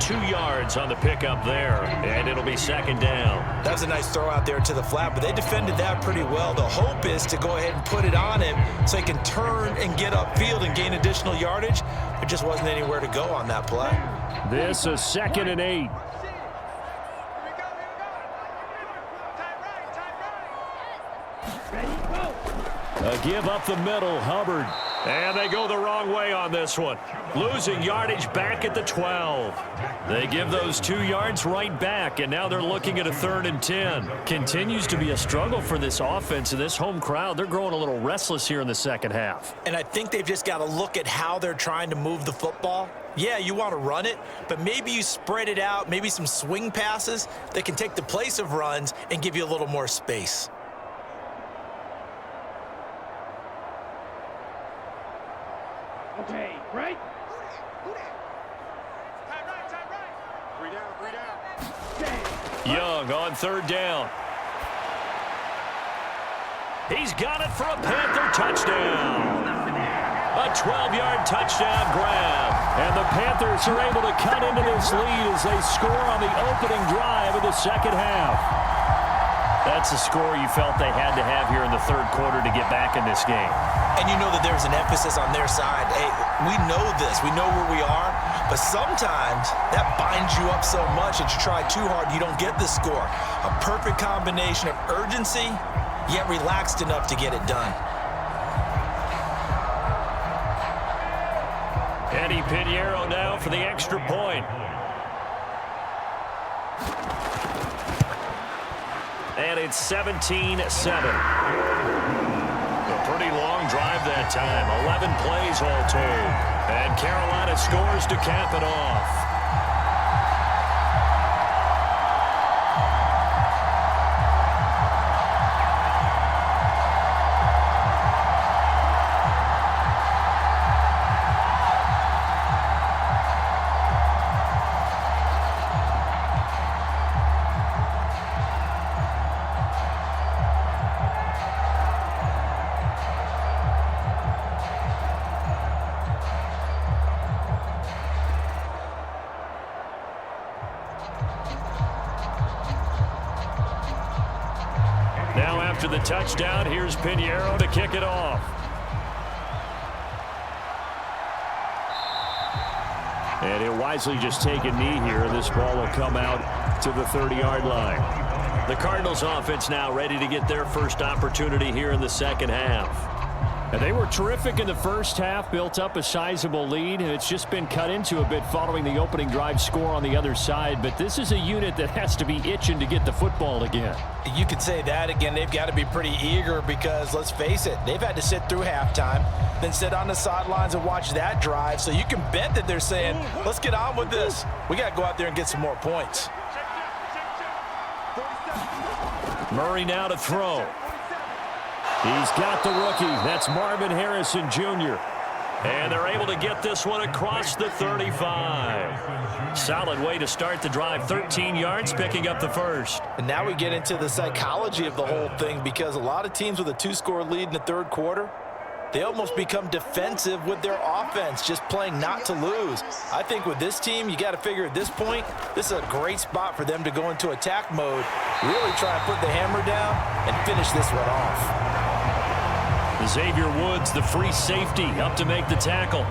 2 yards on the pickup there, and it'll be 2nd down. That was a nice throw out there to the flat, but they defended that pretty well. The hope is to go ahead and put it on him so he can turn and get upfield and gain additional yardage. There just wasn't anywhere to go on that play. This is 2nd and 8. A give up the middle, Hubbard. And they go the wrong way on this one. Losing yardage back at the 12. They give those 2 yards right back, and now they're looking at a 3rd and 10. Continues to be a struggle for this offense and this home crowd. They're growing a little restless here in the second half. And I think they've just got to look at how they're trying to move the football. Yeah, you want to run it, but maybe you spread it out, maybe some swing passes that can take the place of runs and give you a little more space. Okay, right? Time right. 3 down. Young on 3rd down. He's got it for a Panther touchdown. A 12-yard touchdown grab. And the Panthers are able to cut into this lead as they score on the opening drive of the second half. That's a score you felt they had to have here in the 3rd quarter to get back in this game. And you know that there's an emphasis on their side. Hey, we know this. We know where we are. But sometimes that binds you up so much that you try too hard, you don't get the score. A perfect combination of urgency, yet relaxed enough to get it done. Eddie Pinheiro now for the extra point. And it's 17-7. A pretty long drive that time. 11 plays all told. And Carolina scores to cap it off. Now after the touchdown, here's Pinheiro to kick it off. And he'll wisely just take a knee here. This ball will come out to the 30-yard line. The Cardinals offense now ready to get their first opportunity here in the second half. And they were terrific in the first half, built up a sizable lead, and it's just been cut into a bit following the opening drive score on the other side. But this is a unit that has to be itching to get the football again. You could say that again. They've got to be pretty eager because, let's face it, they've had to sit through halftime, then sit on the sidelines and watch that drive. So you can bet that they're saying, let's get on with this. We got to go out there and get some more points. Murray now to throw. He's got the rookie. That's Marvin Harrison Jr. And they're able to get this one across the 35. Solid way to start the drive. 13 yards, picking up the first. And now we get into the psychology of the whole thing because a lot of teams with a 2-score lead in the third quarter, they almost become defensive with their offense, just playing not to lose. I think with this team, you got to figure at this point, this is a great spot for them to go into attack mode, really try and put the hammer down and finish this one off. Xavier Woods, the free safety, up to make the tackle.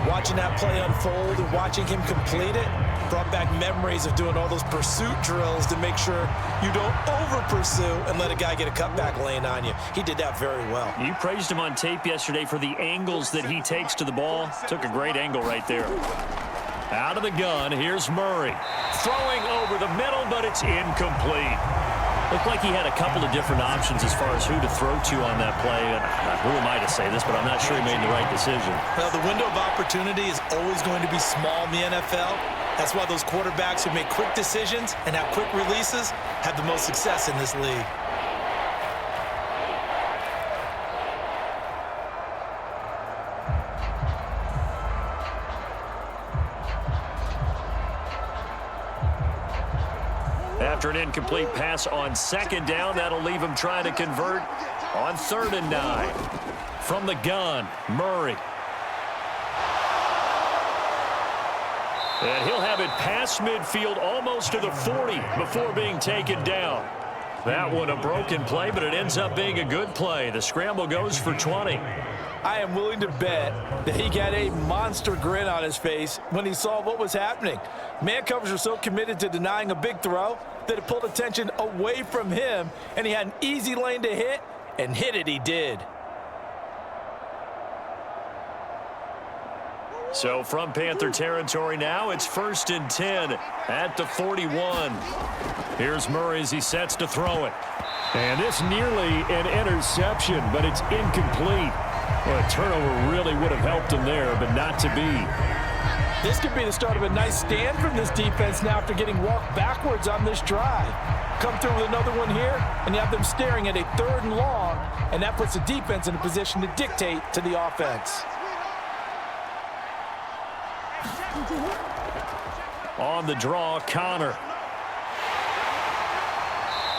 Watching that play unfold and watching him complete it brought back memories of doing all those pursuit drills to make sure you don't over-pursue and let a guy get a cutback lane on you. He did that very well. You praised him on tape yesterday for the angles that he takes to the ball. Took a great angle right there. Out of the gun, here's Murray. Throwing over the middle, but it's incomplete. Looked like he had a couple of different options as far as who to throw to on that play. And who am I to say this, but I'm not sure he made the right decision. Well, the window of opportunity is always going to be small in the NFL. That's why those quarterbacks who make quick decisions and have quick releases have the most success in this league. After an incomplete pass on second down, that'll leave him trying to convert on 3rd and 9. From the gun, Murray. And he'll have it past midfield almost to the 40 before being taken down. That one a broken play, but it ends up being a good play. The scramble goes for 20. I am willing to bet that he got a monster grin on his face when he saw what was happening. Man covers were so committed to denying a big throw that it pulled attention away from him, and he had an easy lane to hit, and hit it he did. So from Panther territory now, it's 1st and 10 at the 41. Here's Murray as he sets to throw it. And this nearly an interception, but it's incomplete. Well, a turnover really would have helped him there, but not to be. This could be the start of a nice stand from this defense now after getting walked backwards on this drive. Come through with another one here, and you have them staring at a 3rd and long, and that puts the defense in a position to dictate to the offense. On the draw, Connor.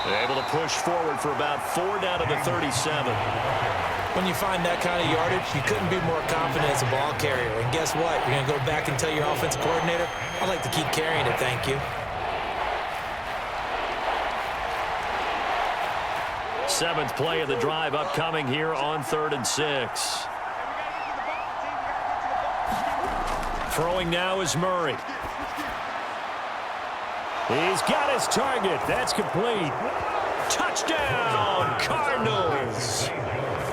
They're able to push forward for about 4 down to the 37. When you find that kind of yardage, you couldn't be more confident as a ball carrier. And guess what? You're going to go back and tell your offensive coordinator, I'd like to keep carrying it, thank you. 7th play of the drive upcoming here on 3rd and 6. Throwing now is Murray. He's got his target. That's complete. Touchdown, Cardinals.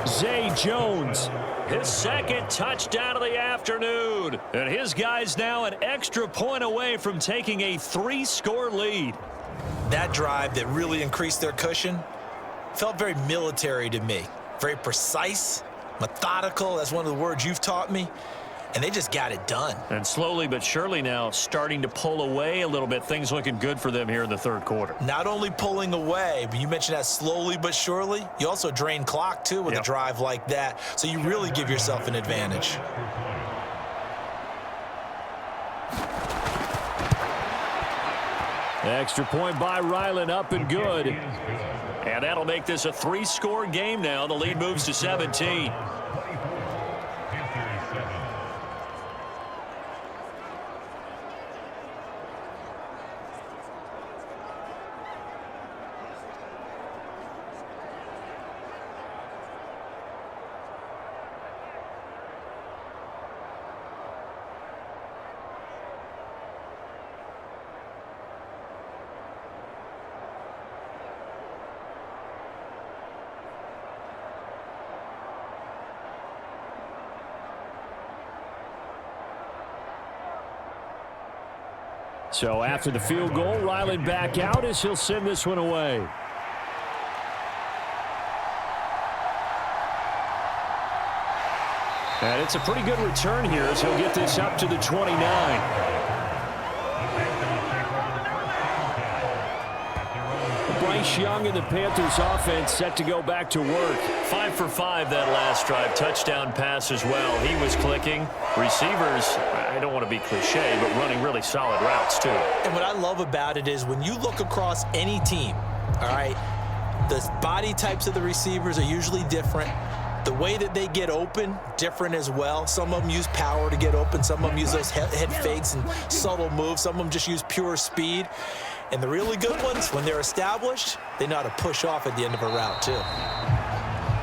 Zay Jones, his 2nd touchdown of the afternoon. And his guys now an extra point away from taking a 3-score lead. That drive that really increased their cushion felt very military to me. Very precise, methodical. That's one of the words you've taught me. And they just got it done. And slowly but surely now starting to pull away a little bit. Things looking good for them here in the 3rd quarter. Not only pulling away, but you mentioned that slowly but surely. You also drain clock, too, with a drive like that. So you really give yourself an advantage. Extra point by Ryland, up and good. And that'll make this a 3-score game now. The lead moves to 17. So after the field goal, Ryland back out as he'll send this one away. And it's a pretty good return here as he'll get this up to the 29. Bryce Young and the Panthers offense set to go back to work. 5 for 5 that last drive. Touchdown pass as well. He was clicking. Receivers, I don't want to be cliche, but running really solid routes too. And what I love about it is when you look across any team, all right, the body types of the receivers are usually different. The way that they get open, different as well. Some of them use power to get open. Some of them use those head fakes and subtle moves. Some of them just use pure speed. And the really good ones, when they're established, they know how to push off at the end of a route, too.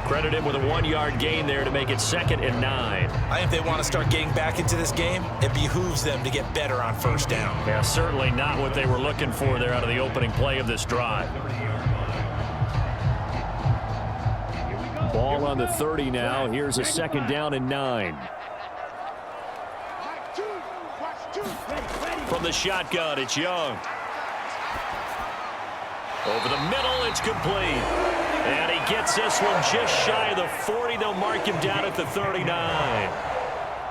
Credit him with a 1-yard gain there to make it 2nd and 9. I think if they want to start getting back into this game, it behooves them to get better on first down. Yeah, certainly not what they were looking for there out of the opening play of this drive. Ball on the 30 now. Here's a 2nd down and 9. From the shotgun, it's Young. Over the middle, it's complete. And he gets this one just shy of the 40. They'll mark him down at the 39.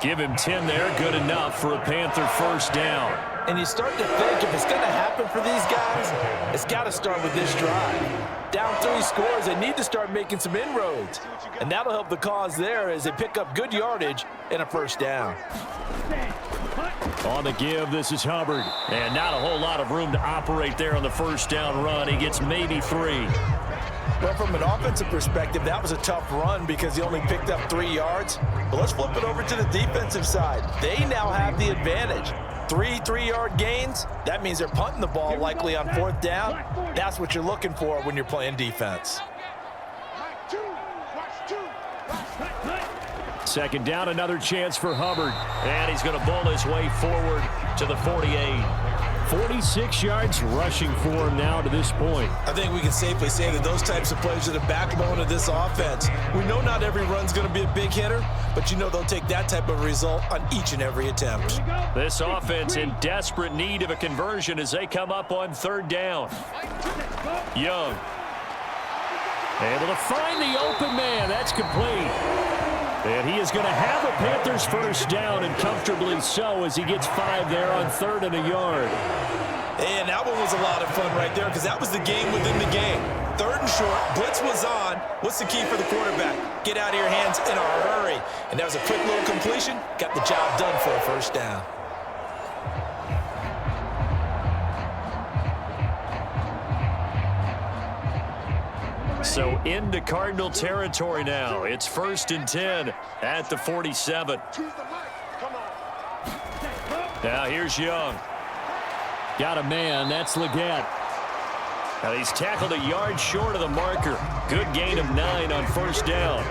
Give him 10 there. Good enough for a Panther first down. And you start to think if it's going to happen for these guys, it's got to start with this drive. Down 3 scores, they need to start making some inroads. And that'll help the cause there as they pick up good yardage and a first down. On the give, this is Hubbard. And not a whole lot of room to operate there on the first down run. He gets maybe 3. Well, from an offensive perspective, that was a tough run because he only picked up 3 yards. But let's flip it over to the defensive side. They now have the advantage. 3 3-yard gains, that means they're punting the ball likely on 4th down. That's what you're looking for when you're playing defense. 2nd down, another chance for Hubbard. And he's going to bowl his way forward to the 48. 46 yards rushing for him now to this point. I think we can safely say that those types of plays are the backbone of this offense. We know not every run's going to be a big hitter, but you know they'll take that type of result on each and every attempt. This offense in desperate need of a conversion as they come up on 3rd down. Young. Able to find the open man. That's complete. And he is going to have a Panthers first down, and comfortably so, as he gets 5 there on 3rd and a yard. And that one was a lot of fun right there because that was the game within the game. 3rd and short, blitz was on. What's the key for the quarterback? Get out of your hands in a hurry. And that was a quick little completion. Got the job done for a first down. So into Cardinal territory now. It's 1st and 10 at the 47. Now here's Young. Got a man. That's Leggett. Now he's tackled a yard short of the marker. Good gain of 9 on first down.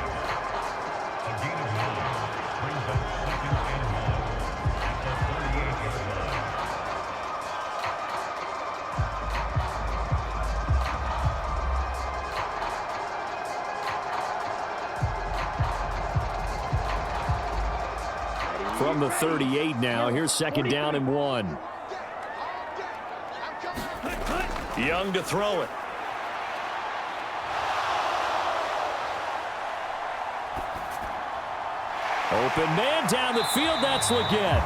From the 38 now. Here's 2nd down and 1. Young to throw it. Open man down the field. That's Leggett.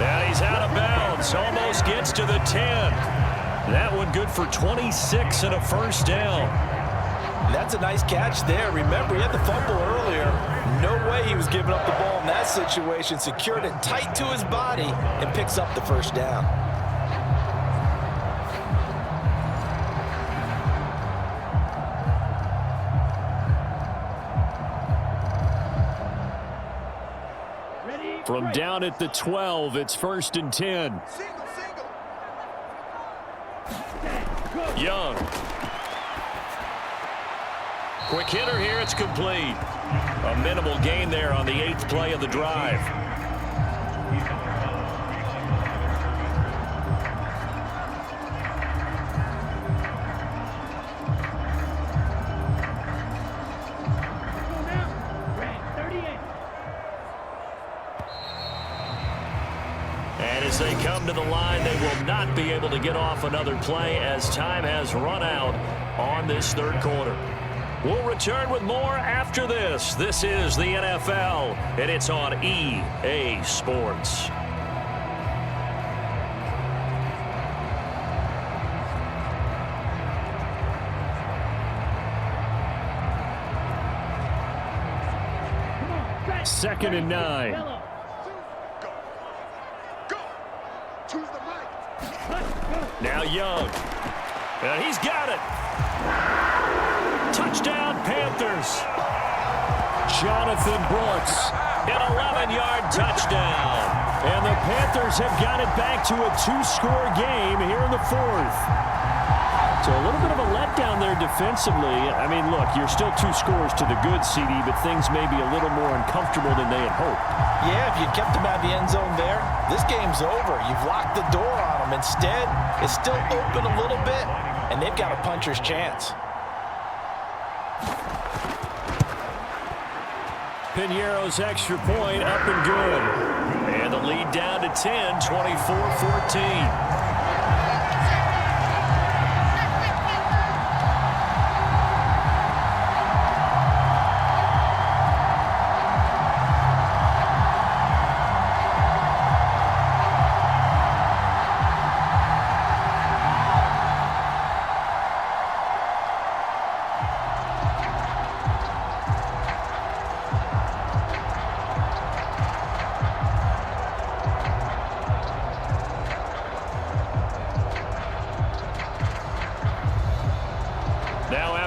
And he's out of bounds. Almost gets to the 10. That one good for 26 and a first down. That's a nice catch there. Remember, he had the fumble earlier. No way he was giving up the ball in that situation. Secured it tight to his body and picks up the first down. From down at the 12, it's 1st and 10. Young. Quick hitter here, it's complete. A minimal gain there on the 8th play of the drive. And as they come to the line, they will not be able to get off another play as time has run out on this third quarter. We'll return with more after this. This is the NFL, and it's on EA Sports. Second and 9. Now Young. And he's got it. Touchdown, Panthers. Jonathan Brooks. An 11-yard touchdown. And the Panthers have got it back to a 2-score game here in the fourth. So a little bit of a letdown there defensively. I mean, look, you're still 2 scores to the good, CD, but things may be a little more uncomfortable than they had hoped. Yeah, if you kept them out of the end zone there, this game's over. You've locked the door on them. Instead, it's still open a little bit, and they've got a puncher's chance. Piñeiro's extra point up and good. And the lead down to 10, 24-14.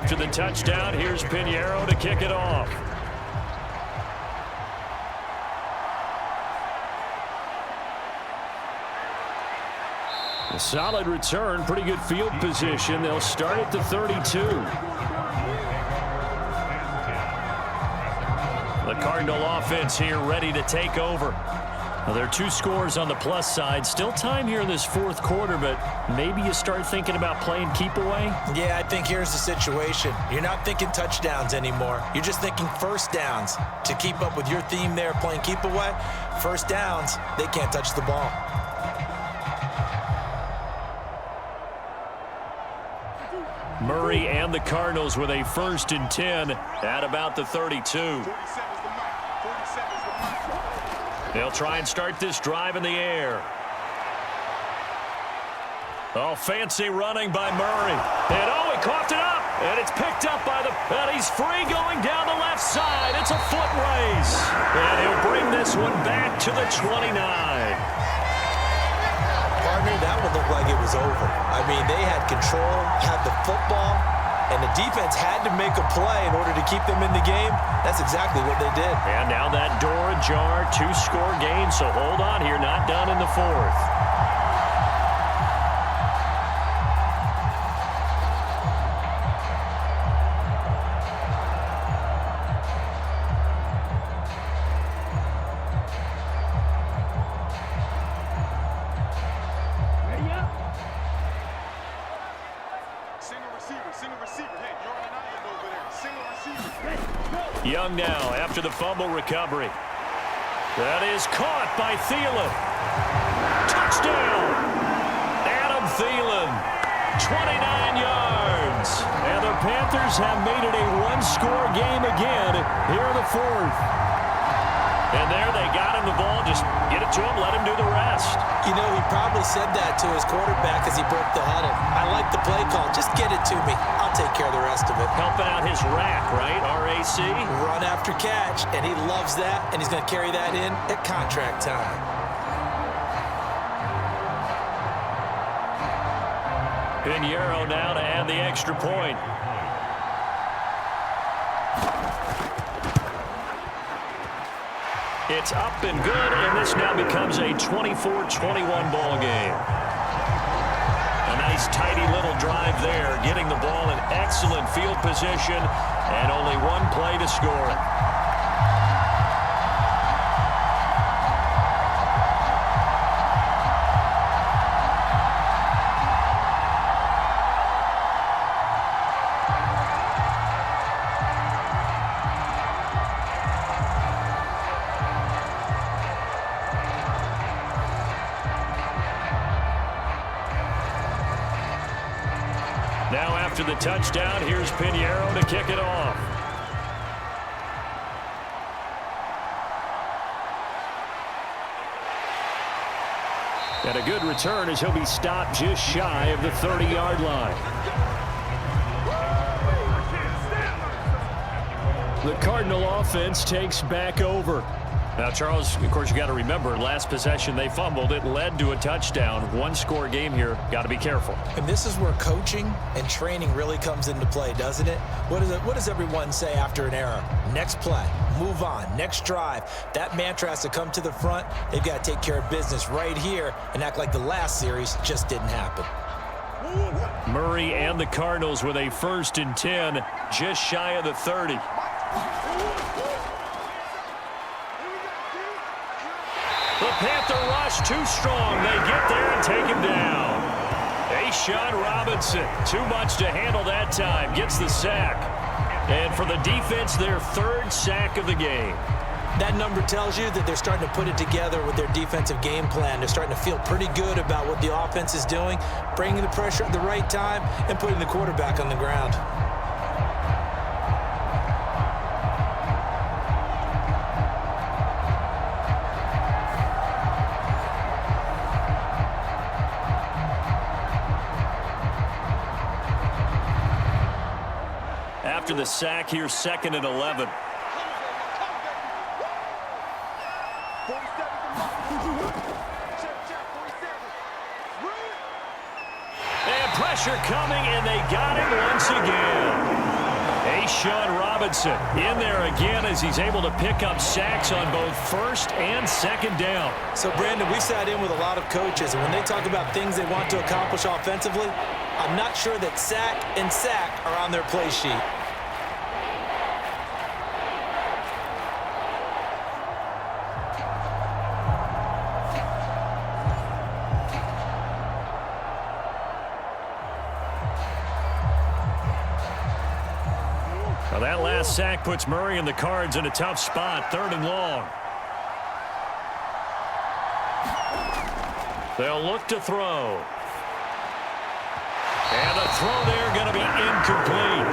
After the touchdown, here's Piñeiro to kick it off. A solid return, pretty good field position. They'll start at the 32. The Cardinal offense here ready to take over. Well, there are 2 scores on the plus side. Still time here in this fourth quarter, but maybe you start thinking about playing keep away? Yeah, I think here's the situation. You're not thinking touchdowns anymore. You're just thinking first downs. To keep up with your theme there, playing keep away, first downs, they can't touch the ball. Murray and the Cardinals with a 1st and 10 at about the 32. They'll try and start this drive in the air. Oh, fancy running by Murray. And oh, he coughed it up. And it's picked up by the... And he's free going down the left side. It's a foot race. And he'll bring this one back to the 29. Partner, that would look like it was over. I mean, they had control, had the football, and the defense had to make a play in order to keep them in the game. That's exactly what they did. And now that door ajar, 2-score game, so hold on here, not done in the fourth. Young now after the fumble recovery. That is caught by Thielen. Touchdown! Adam Thielen, 29 yards. And the Panthers have made it a 1-score game again here in the fourth. And there they got him the ball. Just get it to him, let him do the rest. You know, he probably said that to his quarterback as he broke the huddle. I like the play call. Just get it to me. I'll take care of the rest of it. Helping out his rack, right? RAC? Run after catch, and he loves that, and he's going to carry that in at contract time. Piñeiro now to add the extra point. It's up and good, and this now becomes a 24-21 ball game. A nice, tidy little drive there, getting the ball in excellent field position, and only 1 play to score. Now after the touchdown, here's Pinheiro to kick it off. And a good return as he'll be stopped just shy of the 30-yard line. The Cardinal offense takes back over. Now, Charles, of course, you got to remember, last possession they fumbled. It led to a touchdown. One-score game here. Got to be careful. And this is where coaching and training really comes into play, doesn't it? What does everyone say after an error? Next play, move on, next drive. That mantra has to come to the front. They've got to take care of business right here and act like the last series just didn't happen. Murray and the Cardinals with a 1st and 10, just shy of the 30. The Panther rush too strong. They get there and take him down. A'Shawn Robinson, too much to handle that time, gets the sack. And for the defense, their 3rd sack of the game. That number tells you that they're starting to put it together with their defensive game plan. They're starting to feel pretty good about what the offense is doing, bringing the pressure at the right time, and putting the quarterback on the ground. After the sack, here's 2nd and 11. And pressure coming, and they got him once again. A'Shawn Robinson in there again as he's able to pick up sacks on both 1st and 2nd down. So, Brandon, we sat in with a lot of coaches, and when they talk about things they want to accomplish offensively, I'm not sure that sack and sack are on their play sheet. Now that last sack puts Murray and the Cards in a tough spot, 3rd and long. They'll look to throw. And the throw there going to be incomplete.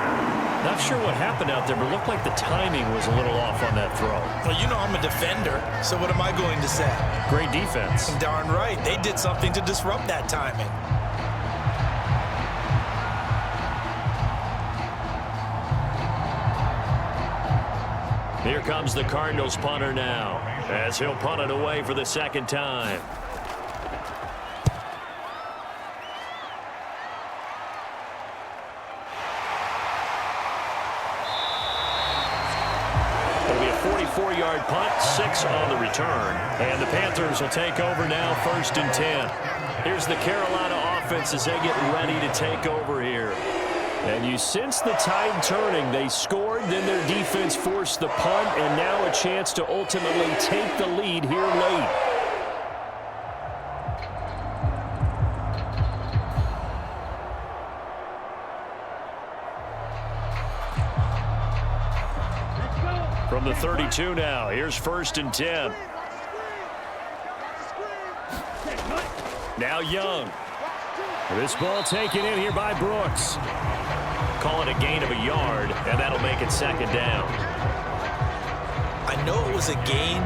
Not sure what happened out there, but it looked like the timing was a little off on that throw. Well, you know I'm a defender, so what am I going to say? Great defense. Darn right. They did something to disrupt that timing. Here comes the Cardinals punter now, as he'll punt it away for the 2nd time. It'll be a 44-yard punt, 6 on the return. And the Panthers will take over now, 1st and 10. Here's the Carolina offense as they get ready to take over here. And you sense the tide turning. They scored, then their defense forced the punt, and now a chance to ultimately take the lead here late. From the 32 now, here's 1st and 10. Now Young. This ball taken in here by Brooks. Call it a gain of a yard, and that'll make it 2nd down. I know it was a gain,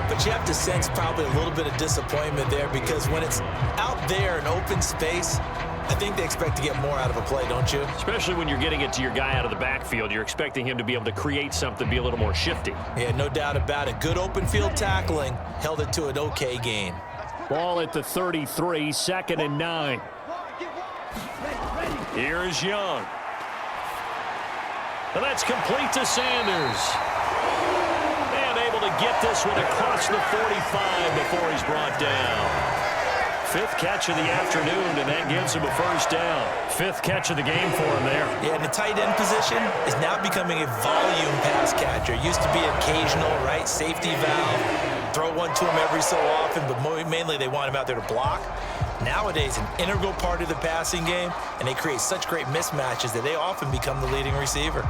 but you have to sense probably a little bit of disappointment there because when it's out there in open space, I think they expect to get more out of a play, don't you? Especially when you're getting it to your guy out of the backfield. You're expecting him to be able to create something, be a little more shifty. Yeah, no doubt about it. Good open field tackling held it to an okay gain. Ball at the 33, 2nd and 9. Here's Young. And that's complete to Sanders. And able to get this one across the 45 before he's brought down. 5th catch of the afternoon, and that gives him a 1st down. 5th catch of the game for him there. Yeah, and the tight end position is now becoming a volume pass catcher. Used to be occasional, right? Safety valve. Throw one to him every so often, but mainly they want him out there to block. Nowadays, an integral part of the passing game, and they create such great mismatches that they often become the leading receiver.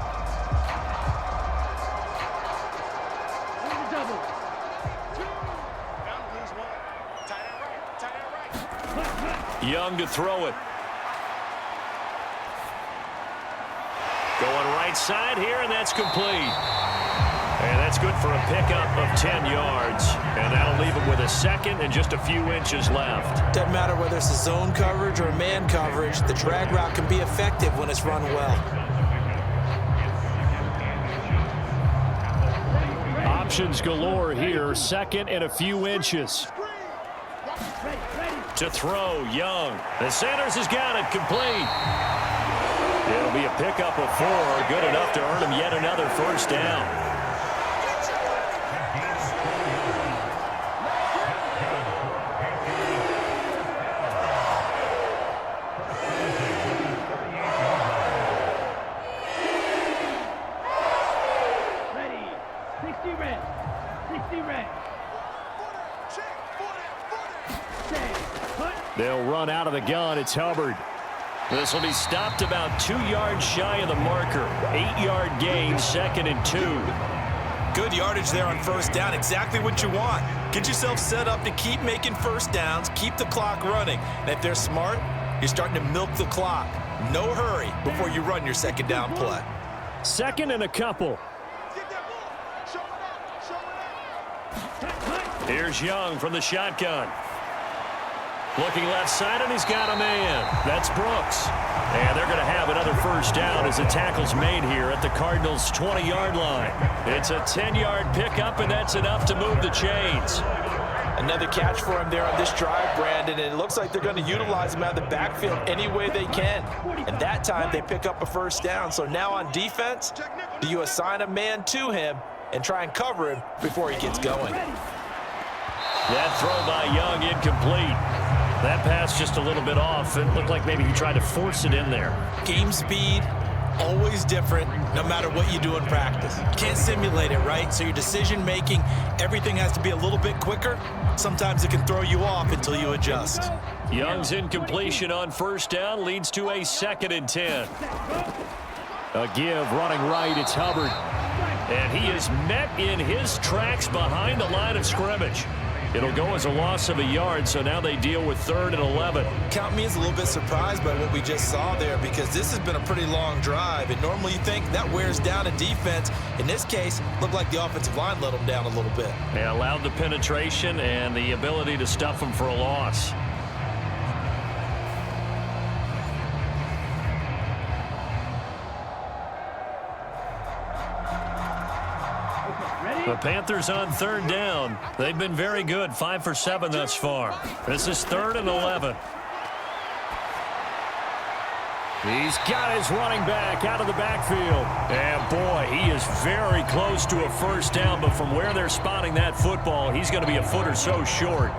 Young to throw it. Going right side here, and that's complete. And that's good for a pickup of 10 yards. And that'll leave him with a second and just a few inches left. Doesn't matter whether it's a zone coverage or man coverage, the drag route can be effective when it's run well. Options galore here, second and a few inches. To throw, Young. The Sanders has got it, complete. It'll be a pickup of 4, good enough to earn him yet another first down. They'll run out of the gun. It's Hubbard. This will be stopped about 2 yards shy of the marker. 8-yard gain, 2nd and 2. Good yardage there on first down. Exactly what you want. Get yourself set up to keep making first downs, keep the clock running. And if they're smart, you're starting to milk the clock. No hurry before you run your second down play. Second and a couple. Here's Young from the shotgun. Looking left side, and he's got a man. That's Brooks. And they're going to have another first down as the tackle's made here at the Cardinals' 20-yard line. It's a 10-yard pickup, and that's enough to move the chains. Another catch for him there on this drive, Brandon, and it looks like they're going to utilize him out of the backfield any way they can. And that time, they pick up a first down. So now on defense, do you assign a man to him and try and cover him before he gets going? That throw by Young incomplete. That pass just a little bit off. It looked like maybe he tried to force it in there. Game speed, always different, no matter what you do in practice. Can't simulate it, right? So your decision-making, everything has to be a little bit quicker. Sometimes it can throw you off until you adjust. Young's incompletion on first down leads to a 2nd and 10. A give running right. It's Hubbard. And he is met in his tracks behind the line of scrimmage. It'll go as a loss of a yard, so now they deal with 3rd and 11. Count me as a little bit surprised by what we just saw there, because this has been a pretty long drive, and normally you think that wears down a defense. In this case, looked like the offensive line let them down a little bit. They allowed the penetration and the ability to stuff them for a loss. The Panthers on 3rd down. They've been very good, 5 for 7 thus far. This is 3rd and 11. He's got his running back out of the backfield. And boy, he is very close to a first down, but from where they're spotting that football, he's going to be a foot or so short.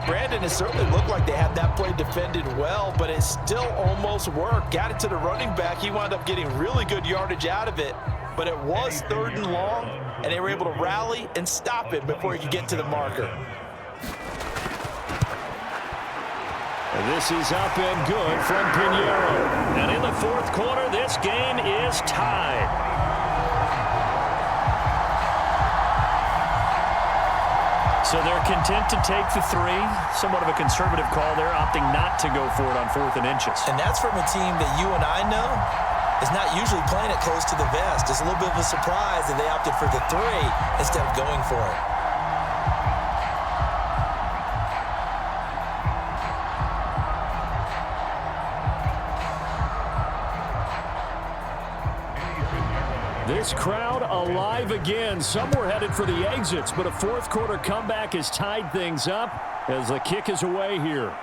Brandon, it certainly looked like they had that play defended well, but it still almost worked. Got it to the running back. He wound up getting really good yardage out of it, but it was 3rd and long, and they were able to rally and stop it before he could get to the marker. And this is up and good from Pinheiro. And in the 4th quarter, this game is tied. So they're content to take the 3. Somewhat of a conservative call there, opting not to go for it on 4th and inches. And that's from a team that you and I know is not usually playing it close to the vest. It's a little bit of a surprise that they opted for the 3 instead of going for it. This crowd alive again. Some were headed for the exits, but a 4th quarter comeback has tied things up as the kick is away here.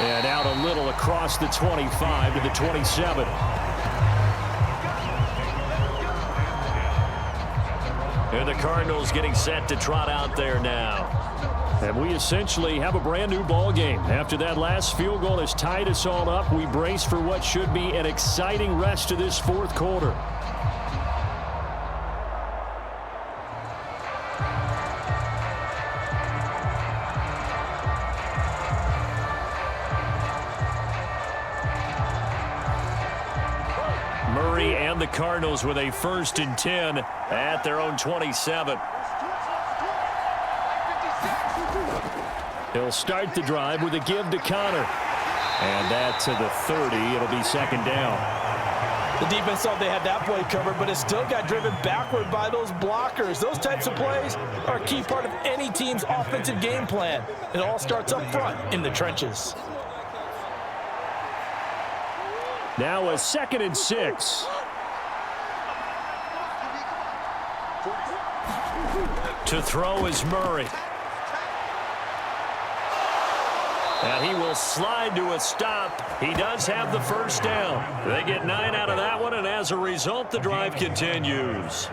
And out a little across the 25 to the 27. And the Cardinals getting set to trot out there now. And we essentially have a brand new ball game. After that last field goal has tied us all up, we brace for what should be an exciting rest of this 4th quarter. Murray and the Cardinals with a 1st and 10 at their own 27. He'll start the drive with a give to Connor. And that to the 30. It'll be 2nd down. The defense thought they had that play covered, but it still got driven backward by those blockers. Those types of plays are a key part of any team's offensive game plan. It all starts up front in the trenches. Now a 2nd and 6. To throw is Murray. And he will slide to a stop. He does have the first down. They get 9 out of that one, and as a result, the drive continues.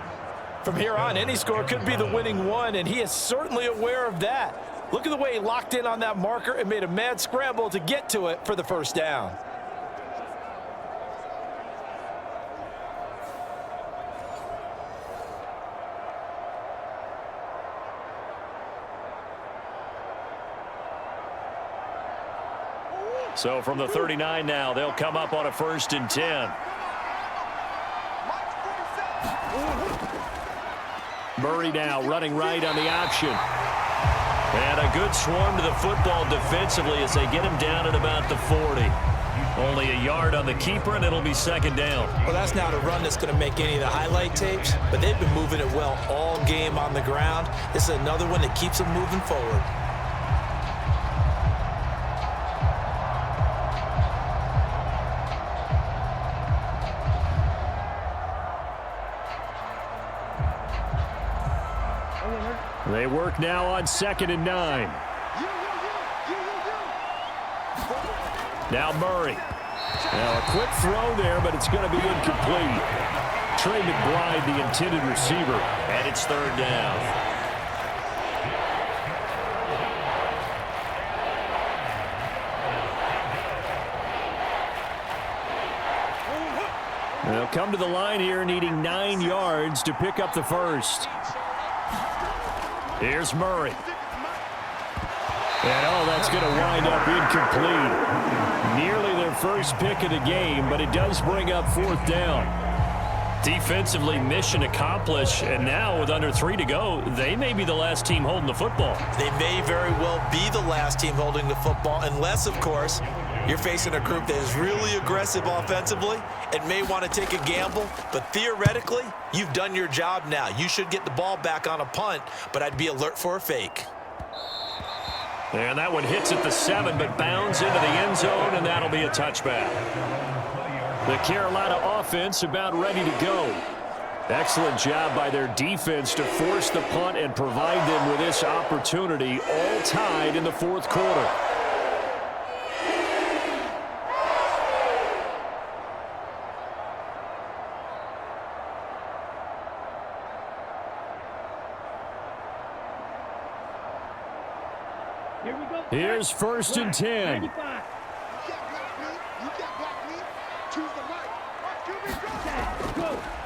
From here on, any score could be the winning one, and he is certainly aware of that. Look at the way he locked in on that marker and made a mad scramble to get to it for the first down. So from the 39 now, they'll come up on a 1st and 10. Murray now running right on the option. And a good swarm to the football defensively as they get him down at about the 40. Only a yard on the keeper, and it'll be 2nd down. Well, that's not a run that's going to make any of the highlight tapes, but they've been moving it well all game on the ground. This is another one that keeps them moving forward. They work now on 2nd and 9. Now Murray. Now a quick throw there, but it's going to be incomplete. Trey McBride, the intended receiver. And it's 3rd down. They'll come to the line here needing 9 yards to pick up the first. Here's Murray. And, oh, that's going to wind up incomplete. Nearly their first pick of the game, but it does bring up 4th down. Defensively, mission accomplished, and now with under 3 to go, they may be the last team holding the football. They may very well be the last team holding the football, unless, of course, you're facing a group that is really aggressive offensively and may want to take a gamble, but theoretically, you've done your job now. You should get the ball back on a punt, but I'd be alert for a fake. And that one hits at the 7, but bounds into the end zone, and that'll be a touchback. The Carolina offense about ready to go. Excellent job by their defense to force the punt and provide them with this opportunity, all tied in the 4th quarter. Here's 1st and 10.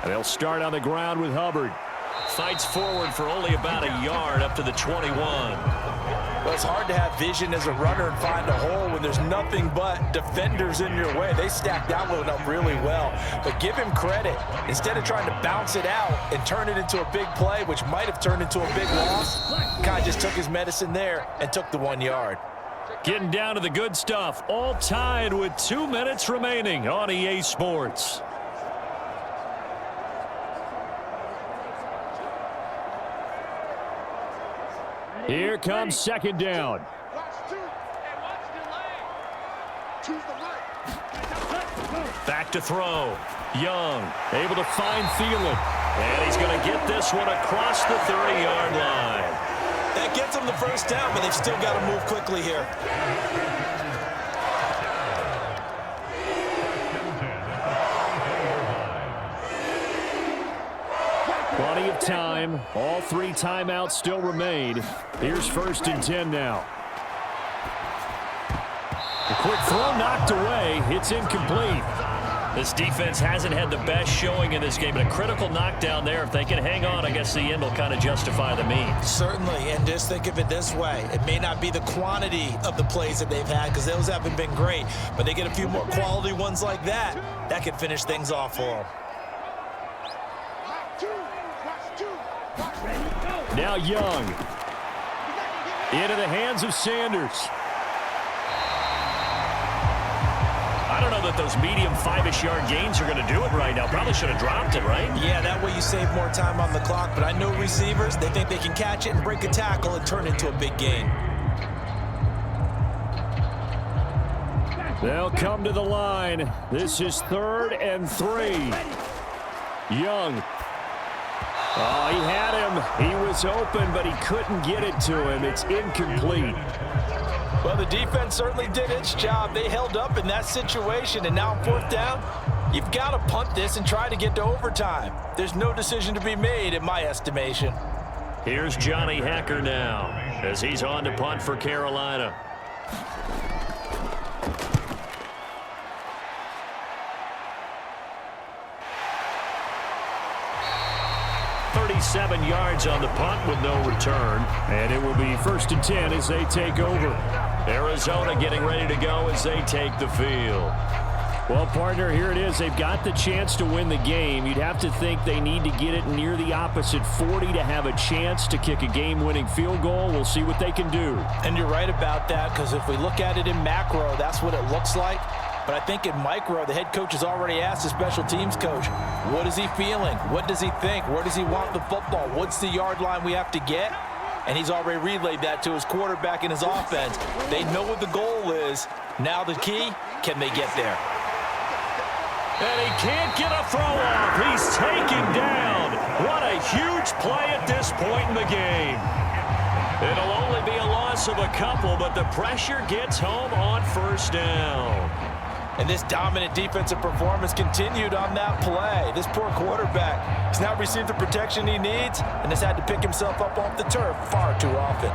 And they'll start on the ground with Hubbard. Fights forward for only about a yard up to the 21. Well, it's hard to have vision as a runner and find a hole when there's nothing but defenders in your way. They stacked that one up really well. But give him credit. Instead of trying to bounce it out and turn it into a big play, which might have turned into a big loss, Kai just took his medicine there and took the 1 yard. Getting down to the good stuff. All tied with 2 minutes remaining on EA Sports. Here comes 2nd down. Back to throw. Young able to find Thielen. And he's going to get this one across the 30-yard line. That gets them the first down, but they've still got to move quickly here. Plenty of time. All 3 timeouts still remain. Here's 1st and 10 now. A quick throw knocked away. It's incomplete. This defense hasn't had the best showing in this game, but a critical knockdown there. If they can hang on, I guess the end will kind of justify the means. Certainly, and just think of it this way. It may not be the quantity of the plays that they've had because those haven't been great, but they get a few more quality ones like that. That could finish things off for them. Now Young. Into the hands of Sanders. I don't know that those medium 5-ish yard gains are going to do it right now. Probably should have dropped it, right? Yeah, that way you save more time on the clock. But I know receivers, they think they can catch it and break a tackle and turn it into a big gain. They'll come to the line. This is 3rd and 3. Young. Oh, he had him. He was open, but he couldn't get it to him. It's incomplete. Well, the defense certainly did its job. They held up in that situation, and now on 4th down, you've got to punt this and try to get to overtime. There's no decision to be made, in my estimation. Here's Johnny Hacker now as he's on to punt for Carolina. 37 yards on the punt with no return. And it will be 1st and 10 as they take over. Arizona getting ready to go as they take the field. Well, partner, here it is. They've got the chance to win the game. You'd have to think they need to get it near the opposite 40 to have a chance to kick a game-winning field goal. We'll see what they can do. And you're right about that, because if we look at it in macro, that's what it looks like. But I think in micro, the head coach has already asked the special teams coach, what is he feeling? What does he think? Where does he want the football? What's the yard line we have to get? And he's already relayed that to his quarterback and his offense. They know what the goal is. Now the key, can they get there? And he can't get a throw off. He's taken down. What a huge play at this point in the game. It'll only be a loss of a couple, but the pressure gets home on 1st down. And this dominant defensive performance continued on that play. This poor quarterback has now received the protection he needs and has had to pick himself up off the turf far too often.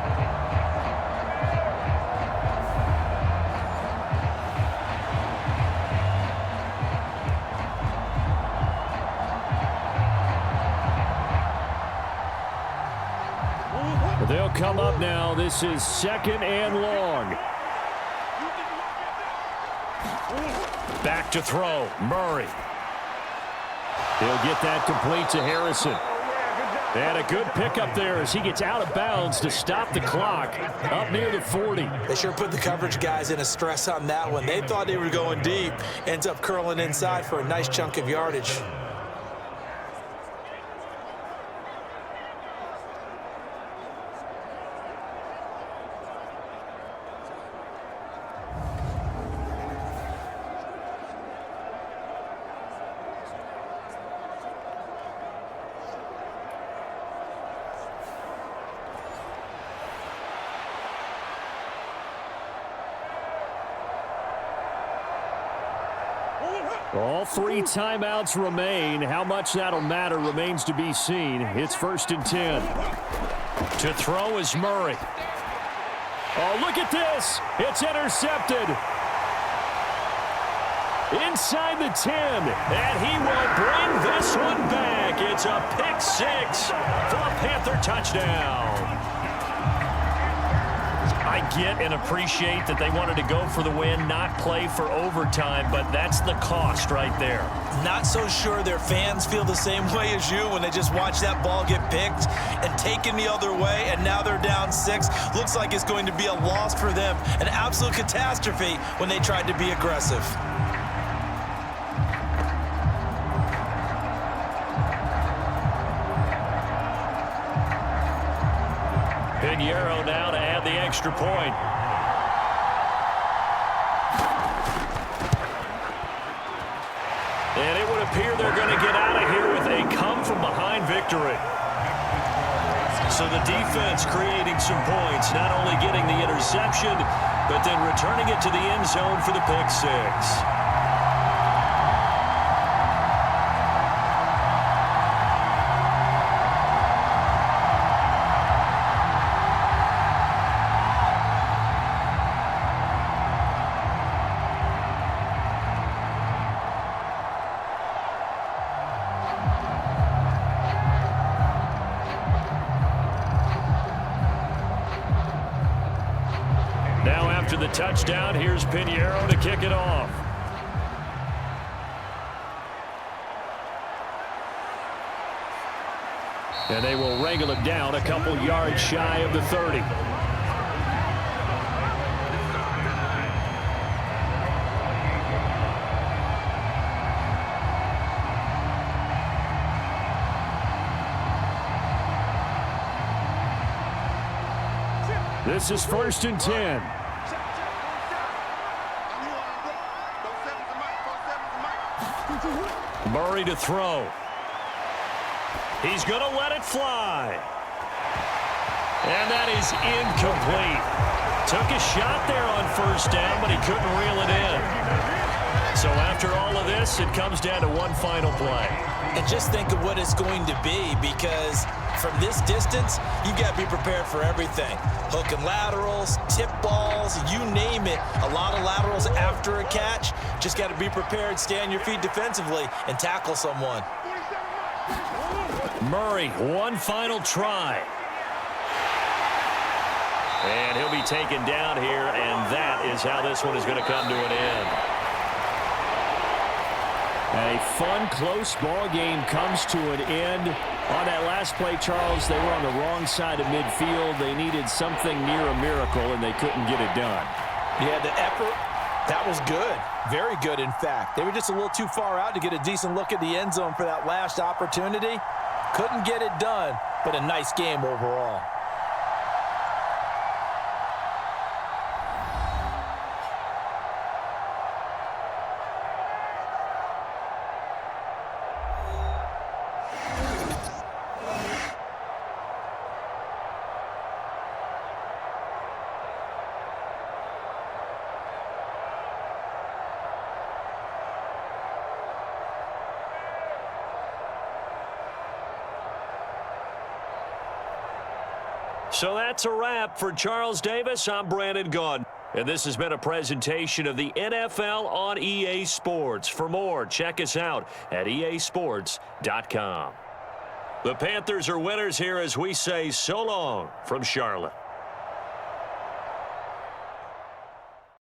They'll come up now. This is 2nd and long. Back to throw, Murray. He'll get that complete to Harrison. And a good pickup there as he gets out of bounds to stop the clock up near the 40. They sure put the coverage guys in a stress on that one. They thought they were going deep. Ends up curling inside for a nice chunk of yardage. All 3 timeouts remain. How much that'll matter remains to be seen. It's 1st and 10. To throw is Murray. Oh, look at this. It's intercepted. Inside the 10. And he will bring this one back. It's a pick 6 for a Panther touchdown. I get and appreciate that they wanted to go for the win, not play for overtime, but that's the cost right there. Not so sure their fans feel the same way as you when they just watch that ball get picked and taken the other way, and now they're down 6. Looks like it's going to be a loss for them, an absolute catastrophe when they tried to be aggressive. Pinheiro now to add the extra point. And it would appear they're going to get out of here with a come-from-behind victory. So the defense creating some points, not only getting the interception, but then returning it to the end zone for the pick 6. After the touchdown, here's Pinheiro to kick it off. And they will wrangle it down a couple yards shy of the 30. This is 1st and 10. Murray to throw. He's going to let it fly. And that is incomplete. Took a shot there on 1st down, but he couldn't reel it in. So after all of this, it comes down to one final play. And just think of what it's going to be, because from this distance, you've got to be prepared for everything. Hook and laterals, tip balls, you name it. A lot of laterals after a catch. Just got to be prepared, stay on your feet defensively, and tackle someone. Murray, one final try. And he'll be taken down here, and that is how this one is going to come to an end. A fun, close ball game comes to an end. On that last play, Charles, they were on the wrong side of midfield. They needed something near a miracle, and they couldn't get it done. Yeah, the effort, that was good. Very good, in fact. They were just a little too far out to get a decent look at the end zone for that last opportunity. Couldn't get it done, but a nice game overall. So that's a wrap for Charles Davis. I'm Brandon Gaudin. And this has been a presentation of the NFL on EA Sports. For more, check us out at easports.com. The Panthers are winners here as we say so long from Charlotte.